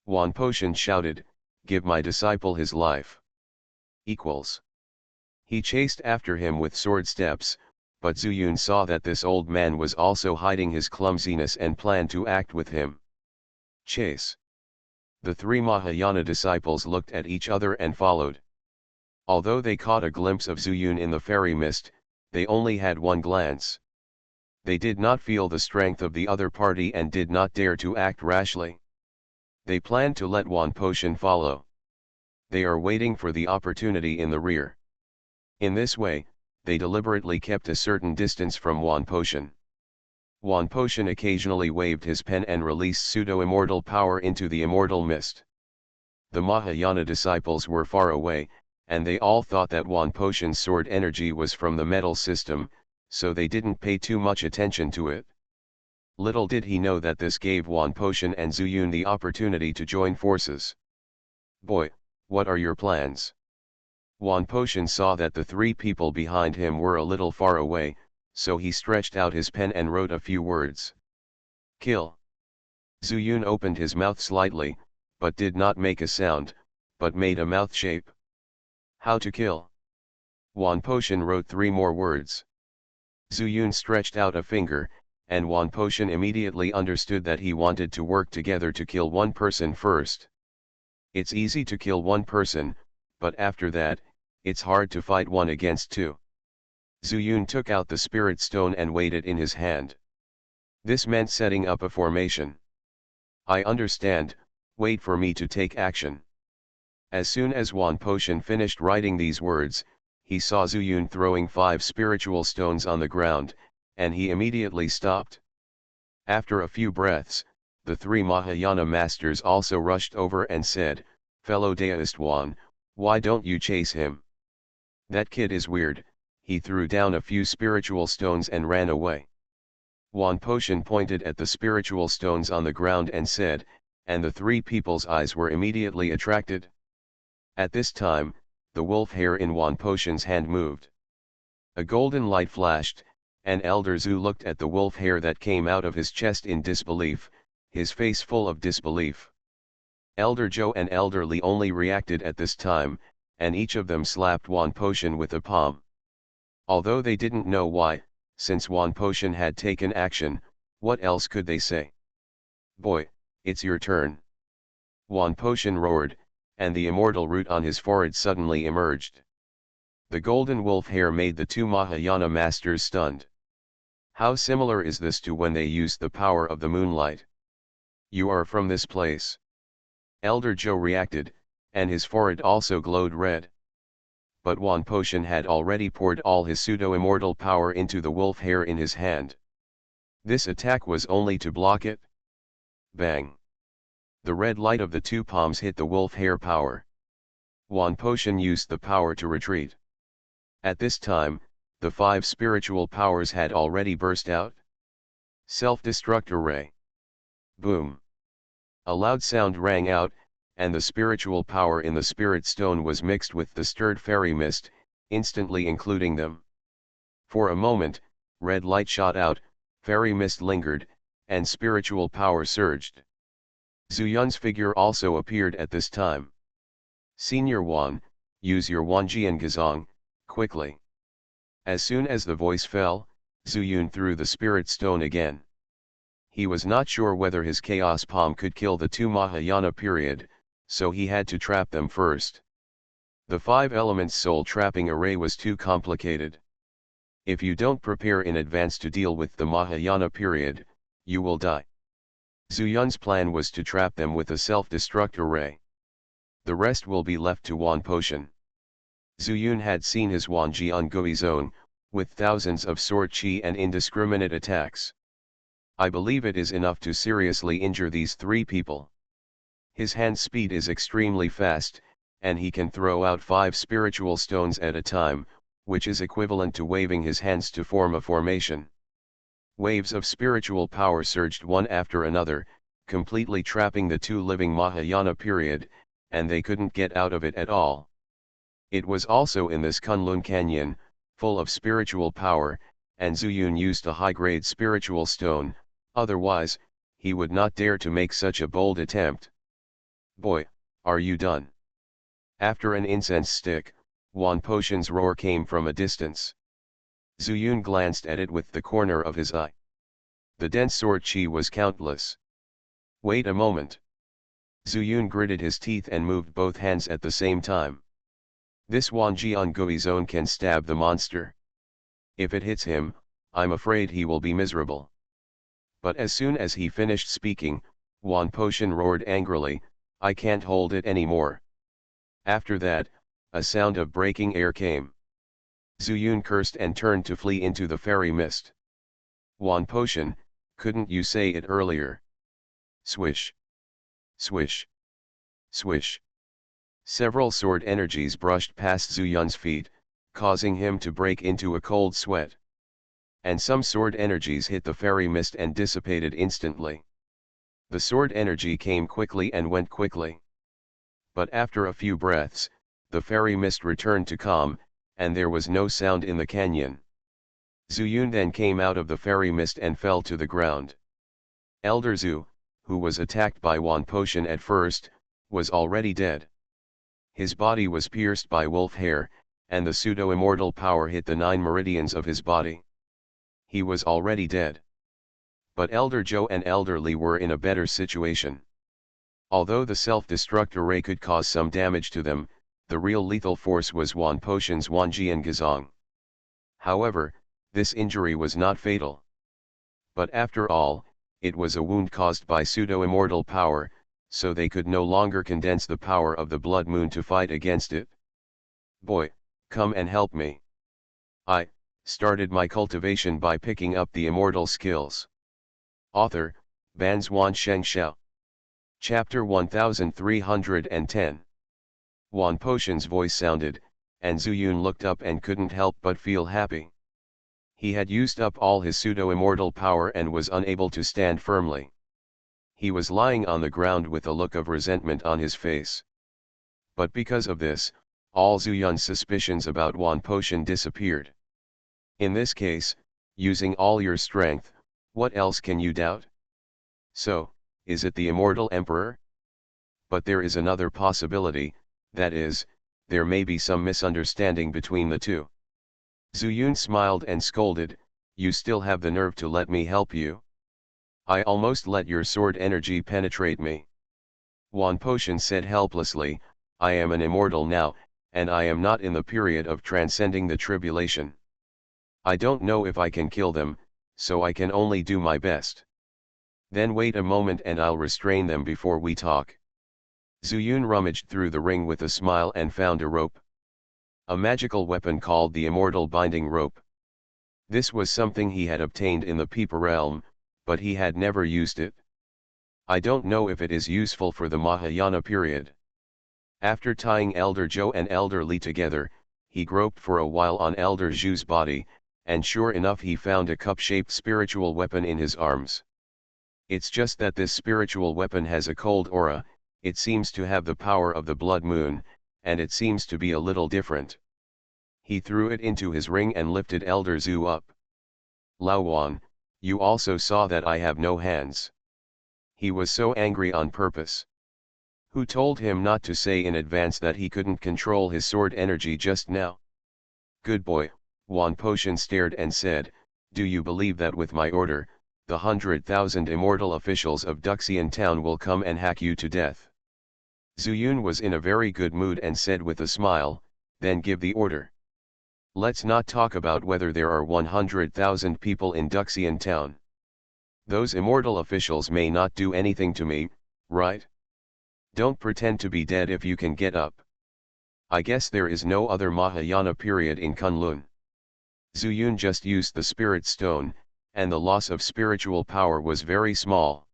Wan Potion shouted, "Give my disciple his life." Equals. He chased after him with sword steps, but Zuyun saw that this old man was also hiding his clumsiness and planned to act with him. Chase. The 3 Mahayana disciples looked at each other and followed. Although they caught a glimpse of Zuyun in the fairy mist, they only had one glance. They did not feel the strength of the other party and did not dare to act rashly. They planned to let Wan Potion follow. They are waiting for the opportunity in the rear. In this way, they deliberately kept a certain distance from Wan Potion. Wan Potion occasionally waved his pen and released pseudo-immortal power into the immortal mist. The Mahayana disciples were far away, and they all thought that Wan Potion's sword energy was from the metal system, so they didn't pay too much attention to it. Little did he know that this gave Wan Potion and Zuyun the opportunity to join forces. "Boy, what are your plans?" Wan Potion saw that the three people behind him were a little far away, so he stretched out his pen and wrote a few words. "Kill." Zuyun opened his mouth slightly, but did not make a sound, but made a mouth shape. "How to kill?" Wan Potion wrote 3 more words. Zuyun stretched out a finger, and Wan Potion immediately understood that he wanted to work together to kill one person first. It's easy to kill one person, but after that, it's hard to fight 1 against 2. Zuyun took out the spirit stone and weighed it in his hand. This meant setting up a formation. "I understand, wait for me to take action." As soon as Wan Potion finished writing these words, he saw Zuyun throwing 5 spiritual stones on the ground, and he immediately stopped. After a few breaths, the 3 Mahayana masters also rushed over and said, "Fellow Daoist Wan, why don't you chase him? That kid is weird." He threw down a few spiritual stones and ran away. Wan Potion pointed at the spiritual stones on the ground and said, and the 3 people's eyes were immediately attracted. At this time, the wolf hair in Wan Potion's hand moved. A golden light flashed, and Elder Zhu looked at the wolf hair that came out of his chest in disbelief, his face full of disbelief. Elder Zhou and Elder Li only reacted at this time, and each of them slapped Wan Potion with a palm. Although they didn't know why, since Wan Potion had taken action, what else could they say? "Boy, it's your turn." Wan Potion roared, and the immortal root on his forehead suddenly emerged. The golden wolf hair made the 2 Mahayana masters stunned. How similar is this to when they used the power of the moonlight? "You are from this place." Elder Zhou reacted, and his forehead also glowed red. But Wan Potion had already poured all his pseudo-immortal power into the wolf hair in his hand. This attack was only to block it. Bang! The red light of the 2 palms hit the wolf hair power. Wan Potion used the power to retreat. At this time, the 5 spiritual powers had already burst out. Self-destruct array. Boom! A loud sound rang out, and the spiritual power in the spirit stone was mixed with the stirred fairy mist, instantly including them. For a moment, red light shot out, fairy mist lingered, and spiritual power surged. Zuyun's figure also appeared at this time. "Senior Wan, use your Wanjian Gazong, quickly." As soon as the voice fell, Zuyun threw the spirit stone again. He was not sure whether his chaos palm could kill the 2 Mahayana period, so he had to trap them first. The 5 elements soul trapping array was too complicated. If you don't prepare in advance to deal with the Mahayana period, you will die. Zuyun's plan was to trap them with a self-destruct array. The rest will be left to Wan Potion. Zuyun had seen his Wanji Ungui zone, with thousands of sword chi and indiscriminate attacks. I believe it is enough to seriously injure these 3 people. His hand speed is extremely fast, and he can throw out 5 spiritual stones at a time, which is equivalent to waving his hands to form a formation. Waves of spiritual power surged one after another, completely trapping the 2 living Mahayana period, and they couldn't get out of it at all. It was also in this Kunlun Canyon, full of spiritual power, and Zuyun used a high-grade spiritual stone, otherwise, he would not dare to make such a bold attempt. "Boy, are you done?" After an incense stick, Wan Potion's roar came from a distance. Zuyun glanced at it with the corner of his eye. The dense sword chi was countless. "Wait a moment." Zuyun gritted his teeth and moved both hands at the same time. This Wanji Ungui zone can stab the monster. If it hits him, I'm afraid he will be miserable. But as soon as he finished speaking, Wan Potion roared angrily, "I can't hold it anymore." After that, a sound of breaking air came. Zuyun cursed and turned to flee into the fairy mist. "Wan Potion, couldn't you say it earlier?" Swish. Swish. Swish. Several sword energies brushed past Zuyun's feet, causing him to break into a cold sweat. and some sword energies hit the fairy mist and dissipated instantly. The sword energy came quickly and went quickly. But after a few breaths, the fairy mist returned to calm, and there was no sound in the canyon. Zuyun then came out of the fairy mist and fell to the ground. Elder Zhu, who was attacked by Wan Potion at first, was already dead. His body was pierced by wolf hair, and the pseudo-immortal power hit the 9 meridians of his body. He was already dead. But Elder Zhou and Elder Li were in a better situation. Although the self-destruct array could cause some damage to them, the real lethal force was Wan Potion's Wanjian Gazong. However, this injury was not fatal. But after all, it was a wound caused by pseudo-immortal power, so they could no longer condense the power of the Blood Moon to fight against it. Boy, come and help me. I started my cultivation by picking up the immortal skills. Author, Banzhuan Xianxia. Chapter 1310. Wan Potion's voice sounded, and Zuyun looked up and couldn't help but feel happy. He had used up all his pseudo-immortal power and was unable to stand firmly. He was lying on the ground with a look of resentment on his face. But because of this, all Zuyun's suspicions about Wan Potion disappeared. In this case, using all your strength, what else can you doubt? So, is it the immortal emperor? But there is another possibility, that is, there may be some misunderstanding between the two. Zuyun smiled and scolded, you still have the nerve to let me help you? I almost let your sword energy penetrate me. Wan Potion said helplessly, I am an immortal now, and I am not in the period of transcending the tribulation. I don't know if I can kill them, so I can only do my best. Then wait a moment and I'll restrain them before we talk. Zuyun rummaged through the ring with a smile and found a rope. A magical weapon called the Immortal Binding Rope. This was something he had obtained in the Peepa realm, but he had never used it. I don't know if it is useful for the Mahayana period. After tying Elder Zhou and Elder Li together, he groped for a while on Elder Zhu's body, and sure enough he found a cup-shaped spiritual weapon in his arms. It's just that this spiritual weapon has a cold aura, it seems to have the power of the Blood Moon, and it seems to be a little different. He threw it into his ring and lifted Elder Zhu up. Lao Wan, you also saw that I have no hands. He was so angry on purpose. Who told him not to say in advance that he couldn't control his sword energy just now? Good boy, Wan Potion stared and said, do you believe that with my order, the 100,000 immortal officials of Duxian town will come and hack you to death? Zuyun was in a very good mood and said with a smile, then give the order. Let's not talk about whether there are 100,000 people in Duxian town. Those immortal officials may not do anything to me, right? Don't pretend to be dead if you can get up. I guess there is no other Mahayana period in Kunlun. Zuyun just used the spirit stone, and the loss of spiritual power was very small.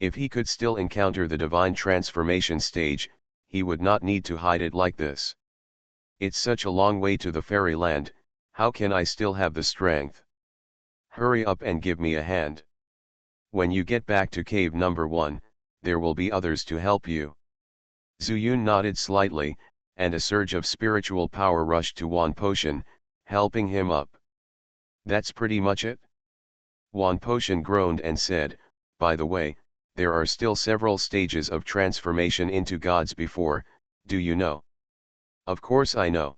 If he could still encounter the divine transformation stage, he would not need to hide it like this. It's such a long way to the fairyland, how can I still have the strength? Hurry up and give me a hand. When you get back to cave number 1, there will be others to help you. Zuyun nodded slightly, and a surge of spiritual power rushed to Wan Potion, helping him up. That's pretty much it? Wan Potion groaned and said, by the way, there are still several stages of transformation into gods before, do you know? Of course I know.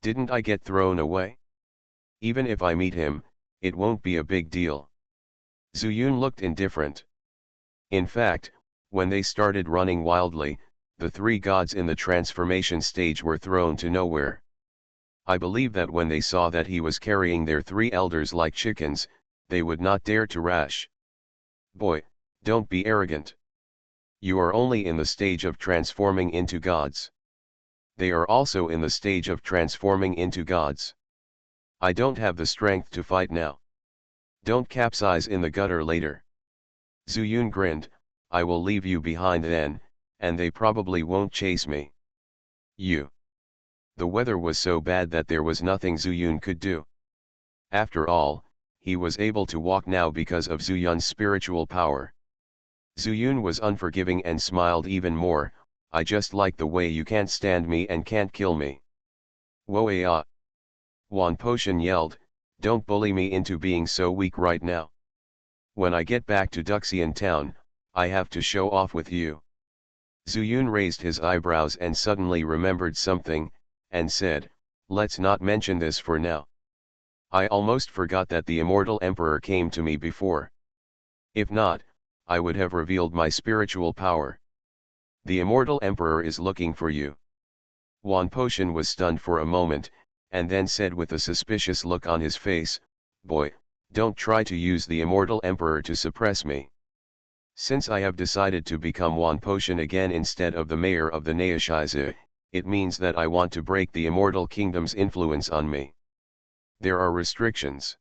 Didn't I get thrown away? Even if I meet him, it won't be a big deal. Zuyun looked indifferent. In fact, when they started running wildly, the 3 gods in the transformation stage were thrown to nowhere. I believe that when they saw that he was carrying their 3 elders like chickens, they would not dare to rush. Boy, don't be arrogant. You are only in the stage of transforming into gods. They are also in the stage of transforming into gods. I don't have the strength to fight now. Don't capsize in the gutter later. Zuyun grinned, I will leave you behind then, and they probably won't chase me. You. The weather was so bad that there was nothing Zuyun could do. After all, he was able to walk now because of Zhu Yun's spiritual power. Zhu Yun was unforgiving and smiled even more. I just like the way you can't stand me and can't kill me. Woa! Wan Potion yelled, don't bully me into being so weak right now. When I get back to Duxian town, I have to show off with you. Zhu Yun raised his eyebrows and suddenly remembered something, and said, let's not mention this for now. I almost forgot that the immortal emperor came to me before. If not, I would have revealed my spiritual power. The immortal emperor is looking for you. Wan Potion was stunned for a moment, and then said with a suspicious look on his face, boy, don't try to use the immortal emperor to suppress me. Since I have decided to become Wan Potion again instead of the mayor of the Xianxia, it means that I want to break the immortal kingdom's influence on me. There are restrictions.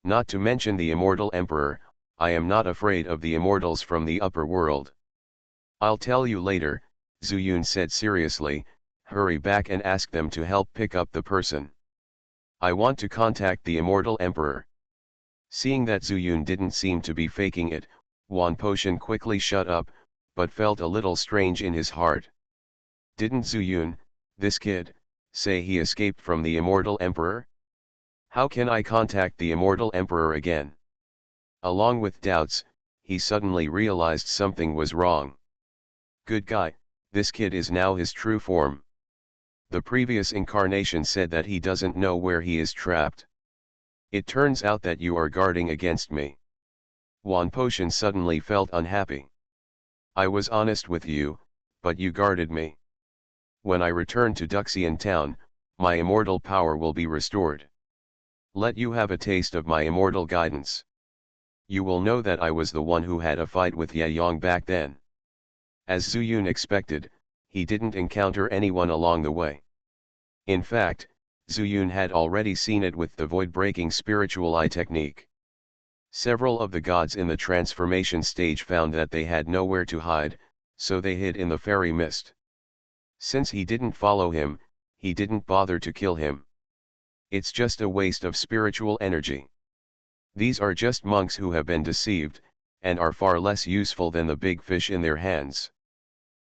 Not to mention the immortal emperor, I am not afraid of the immortals from the upper world. I'll tell you later, Zhu Yun said seriously, hurry back and ask them to help pick up the person. I want to contact the immortal emperor. Seeing that Zhu Yun didn't seem to be faking it, Wan Potion quickly shut up, but felt a little strange in his heart. Didn't Zhu Yun, this kid, say he escaped from the immortal emperor? How can I contact the immortal emperor again? Along with doubts, he suddenly realized something was wrong. Good guy, this kid is now his true form. The previous incarnation said that he doesn't know where he is trapped. It turns out that you are guarding against me. Wan Potion suddenly felt unhappy. I was honest with you, but you guarded me. When I return to Duxian town, my immortal power will be restored. Let you have a taste of my immortal guidance. You will know that I was the one who had a fight with Ye Yong back then. As Zhu Yun expected, he didn't encounter anyone along the way. In fact, Zhu Yun had already seen it with the void-breaking spiritual eye technique. Several of the gods in the transformation stage found that they had nowhere to hide, so they hid in the fairy mist. Since he didn't follow him, he didn't bother to kill him. It's just a waste of spiritual energy. These are just monks who have been deceived, and are far less useful than the big fish in their hands.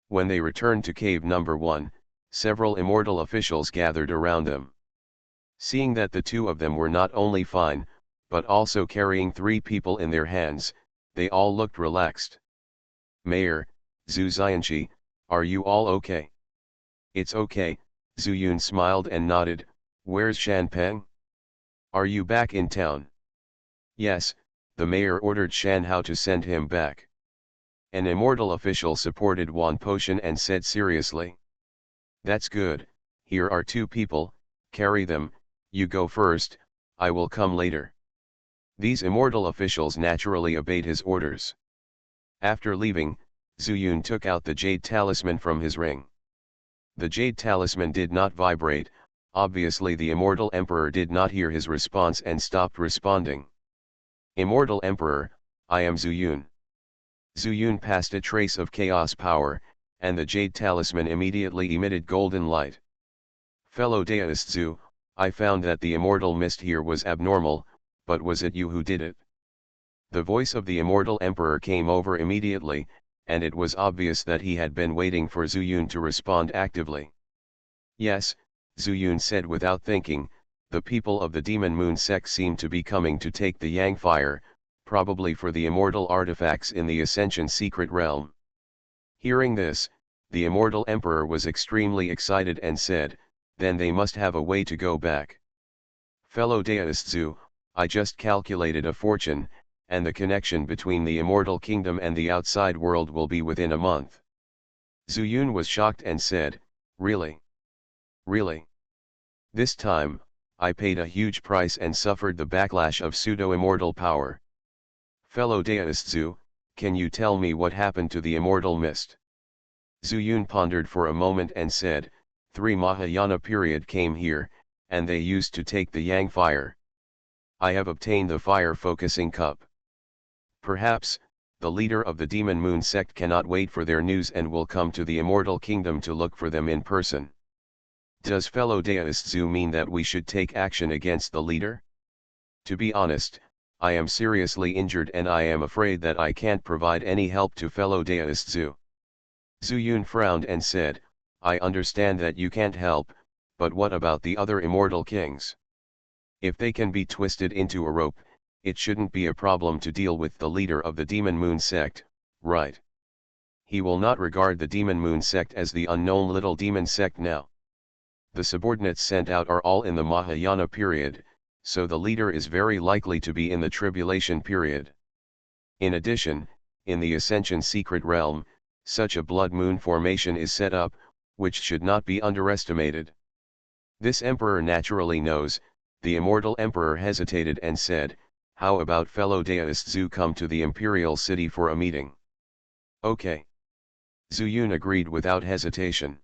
When they returned to cave number 1, several immortal officials gathered around them. Seeing that the two of them were not only fine, but also carrying 3 people in their hands, they all looked relaxed. Mayor, Zhu Xianxia, are you all okay? It's okay, Zhu Yun smiled and nodded. Where's Shan Peng? Are you back in town? Yes, the mayor ordered Shan Hao to send him back. An immortal official supported Wan Potion and said seriously. That's good, here are 2 people, carry them, you go first, I will come later. These immortal officials naturally obeyed his orders. After leaving, Zhu Yun took out the jade talisman from his ring. The jade talisman did not vibrate. Obviously the immortal emperor did not hear his response and stopped responding. Immortal emperor, I am Zhu Yun. Zhu Yun passed a trace of chaos power, and the jade talisman immediately emitted golden light. Fellow deist Zhu, I found that the immortal mist here was abnormal, but was it you who did it? The voice of the immortal emperor came over immediately, and it was obvious that he had been waiting for Zhu Yun to respond actively. Yes, Zhu Yun said without thinking, the people of the Demon Moon sect seem to be coming to take the Yang Fire, probably for the immortal artifacts in the Ascension secret realm. Hearing this, the immortal emperor was extremely excited and said, then they must have a way to go back. Fellow deist Zhu, I just calculated a fortune, and the connection between the immortal kingdom and the outside world will be within a month. Zhu Yun was shocked and said, really? Really? This time, I paid a huge price and suffered the backlash of pseudo-immortal power. Fellow deist Zhu, can you tell me what happened to the immortal mist? Zhu Yun pondered for a moment and said, 3 Mahayana period came here, and they used to take the Yang Fire. I have obtained the fire focusing cup. Perhaps, the leader of the Demon Moon sect cannot wait for their news and will come to the immortal kingdom to look for them in person. Does fellow deist Zhu mean that we should take action against the leader? To be honest, I am seriously injured and I am afraid that I can't provide any help to fellow deist Zhu. Zhu Yun frowned and said, I understand that you can't help, but what about the other immortal kings? If they can be twisted into a rope, it shouldn't be a problem to deal with the leader of the Demon Moon sect, right? He will not regard the Demon Moon sect as the unknown little demon sect now. The subordinates sent out are all in the Mahayana period, so the leader is very likely to be in the tribulation period. In addition, in the Ascension secret realm, such a blood moon formation is set up, which should not be underestimated. This emperor naturally knows. The immortal emperor hesitated and said, how about fellow deists Zhu come to the imperial city for a meeting? Okay. Zhu Yun agreed without hesitation.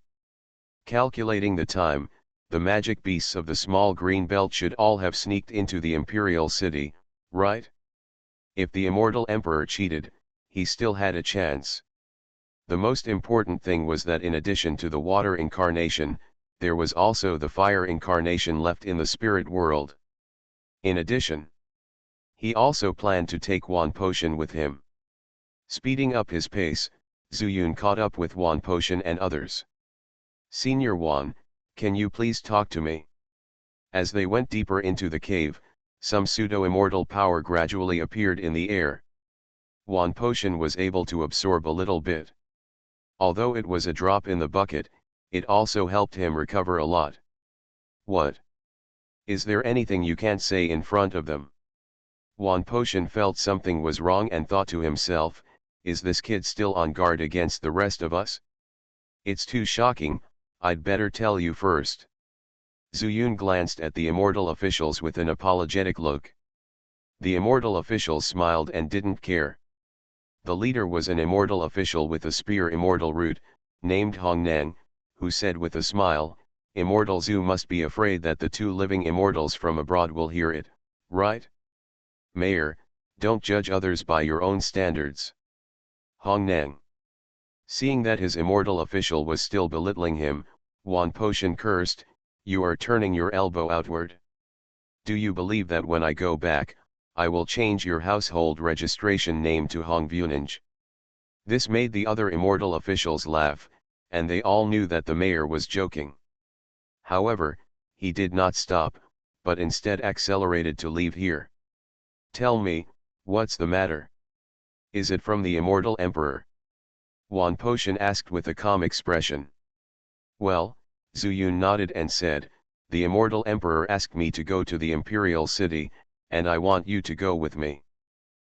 Calculating the time, the magic beasts of the small green belt should all have sneaked into the imperial city, right? If the immortal emperor cheated, he still had a chance. The most important thing was that in addition to the water incarnation, there was also the fire incarnation left in the spirit world. In addition, he also planned to take Wan Potion with him. Speeding up his pace, Zhu Yun caught up with Wan Potion and others. Senior Wan, can you please talk to me? As they went deeper into the cave, some pseudo-immortal power gradually appeared in the air. Wan Potion was able to absorb a little bit. Although it was a drop in the bucket, it also helped him recover a lot. What? Is there anything you can't say in front of them? Wan Potion felt something was wrong and thought to himself, is this kid still on guard against the rest of us? It's too shocking, I'd better tell you first. Zhu Yun glanced at the immortal officials with an apologetic look. The immortal officials smiled and didn't care. The leader was an immortal official with a spear immortal root, named Hong Neng, who said with a smile, Immortal Zhu must be afraid that the two living immortals from abroad will hear it, right? Mayor, don't judge others by your own standards. Hong Neng. Seeing that his immortal official was still belittling him, Wan Potion cursed, you are turning your elbow outward. Do you believe that when I go back, I will change your household registration name to Hong Vuninj? This made the other immortal officials laugh, and they all knew that the mayor was joking. However, he did not stop, but instead accelerated to leave here. Tell me, what's the matter? Is it from the immortal emperor? Wan Potion asked with a calm expression. Well, Zhu Yun nodded and said, the immortal emperor asked me to go to the imperial city, and I want you to go with me.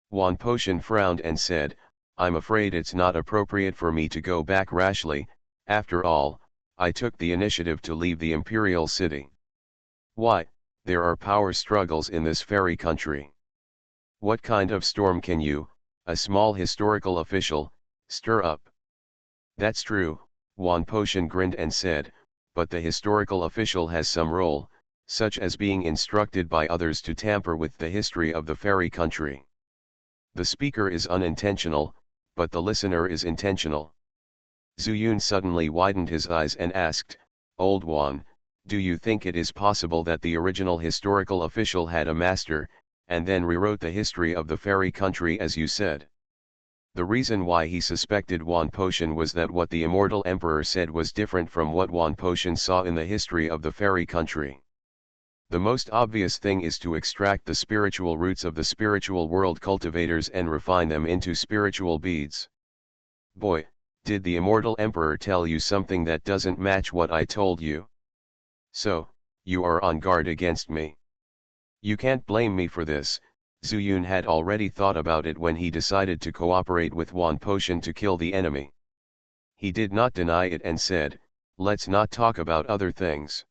Wan Potion frowned and said, I'm afraid it's not appropriate for me to go back rashly, after all, I took the initiative to leave the imperial city. Why, there are power struggles in this fairy country. What kind of storm can you, a small historical official, stir up? That's true, Wan Potion grinned and said, but the historical official has some role, such as being instructed by others to tamper with the history of the fairy country. The speaker is unintentional, but the listener is intentional. Zhu Yun suddenly widened his eyes and asked, Old Wan, do you think it is possible that the original historical official had a master, and then rewrote the history of the fairy country as you said? The reason why he suspected Wan Potion was that what the immortal emperor said was different from what Wan Potion saw in the history of the fairy country. The most obvious thing is to extract the spiritual roots of the spiritual world cultivators and refine them into spiritual beads. Boy, did the immortal emperor tell you something that doesn't match what I told you? So, you are on guard against me. You can't blame me for this. Zhu Yun had already thought about it when he decided to cooperate with Wan Potion to kill the enemy. He did not deny it and said, let's not talk about other things.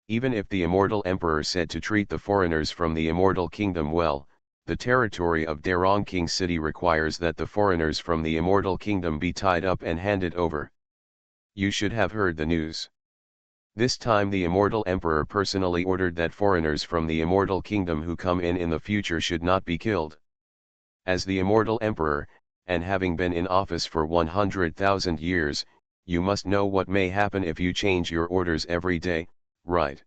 Even if the immortal emperor said to treat the foreigners from the immortal kingdom well, the territory of Darong King City requires that the foreigners from the immortal kingdom be tied up and handed over. You should have heard the news. This time the immortal emperor personally ordered that foreigners from the immortal kingdom who come in the future should not be killed. As the immortal emperor, and having been in office for 100,000 years, you must know what may happen if you change your orders every day, right?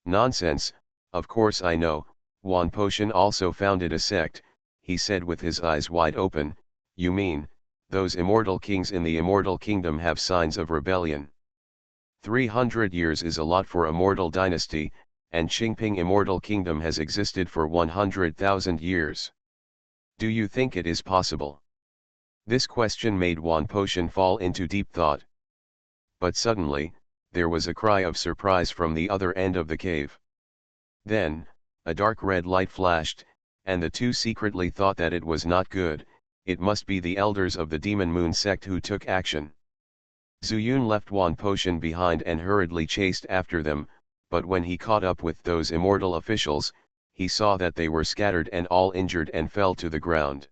Nonsense, of course I know, Wan Poshan also founded a sect, he said with his eyes wide open. You mean, those immortal kings in the immortal kingdom have signs of rebellion? 300 years is a lot for a mortal dynasty, and Qingping immortal kingdom has existed for 100,000 years. Do you think it is possible? This question made Wan Poshan fall into deep thought. But suddenly, there was a cry of surprise from the other end of the cave. Then, a dark red light flashed, and the two secretly thought that it was not good. It must be the elders of the Demon Moon sect who took action. Zuyun left Wan Poshan behind and hurriedly chased after them, but when he caught up with those immortal officials, he saw that they were scattered and all injured and fell to the ground.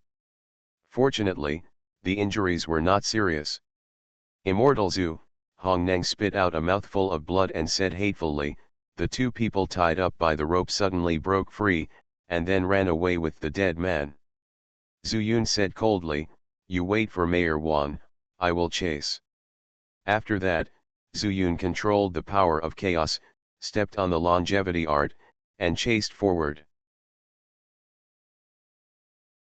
Fortunately, the injuries were not serious. Immortal Zhu, Hong Neng spit out a mouthful of blood and said hatefully, the two people tied up by the rope suddenly broke free, and then ran away with the dead man. Zuyun said coldly, you wait for Mayor Wan, I will chase. After that, Zuyun controlled the power of chaos, stepped on the longevity art, and chased forward.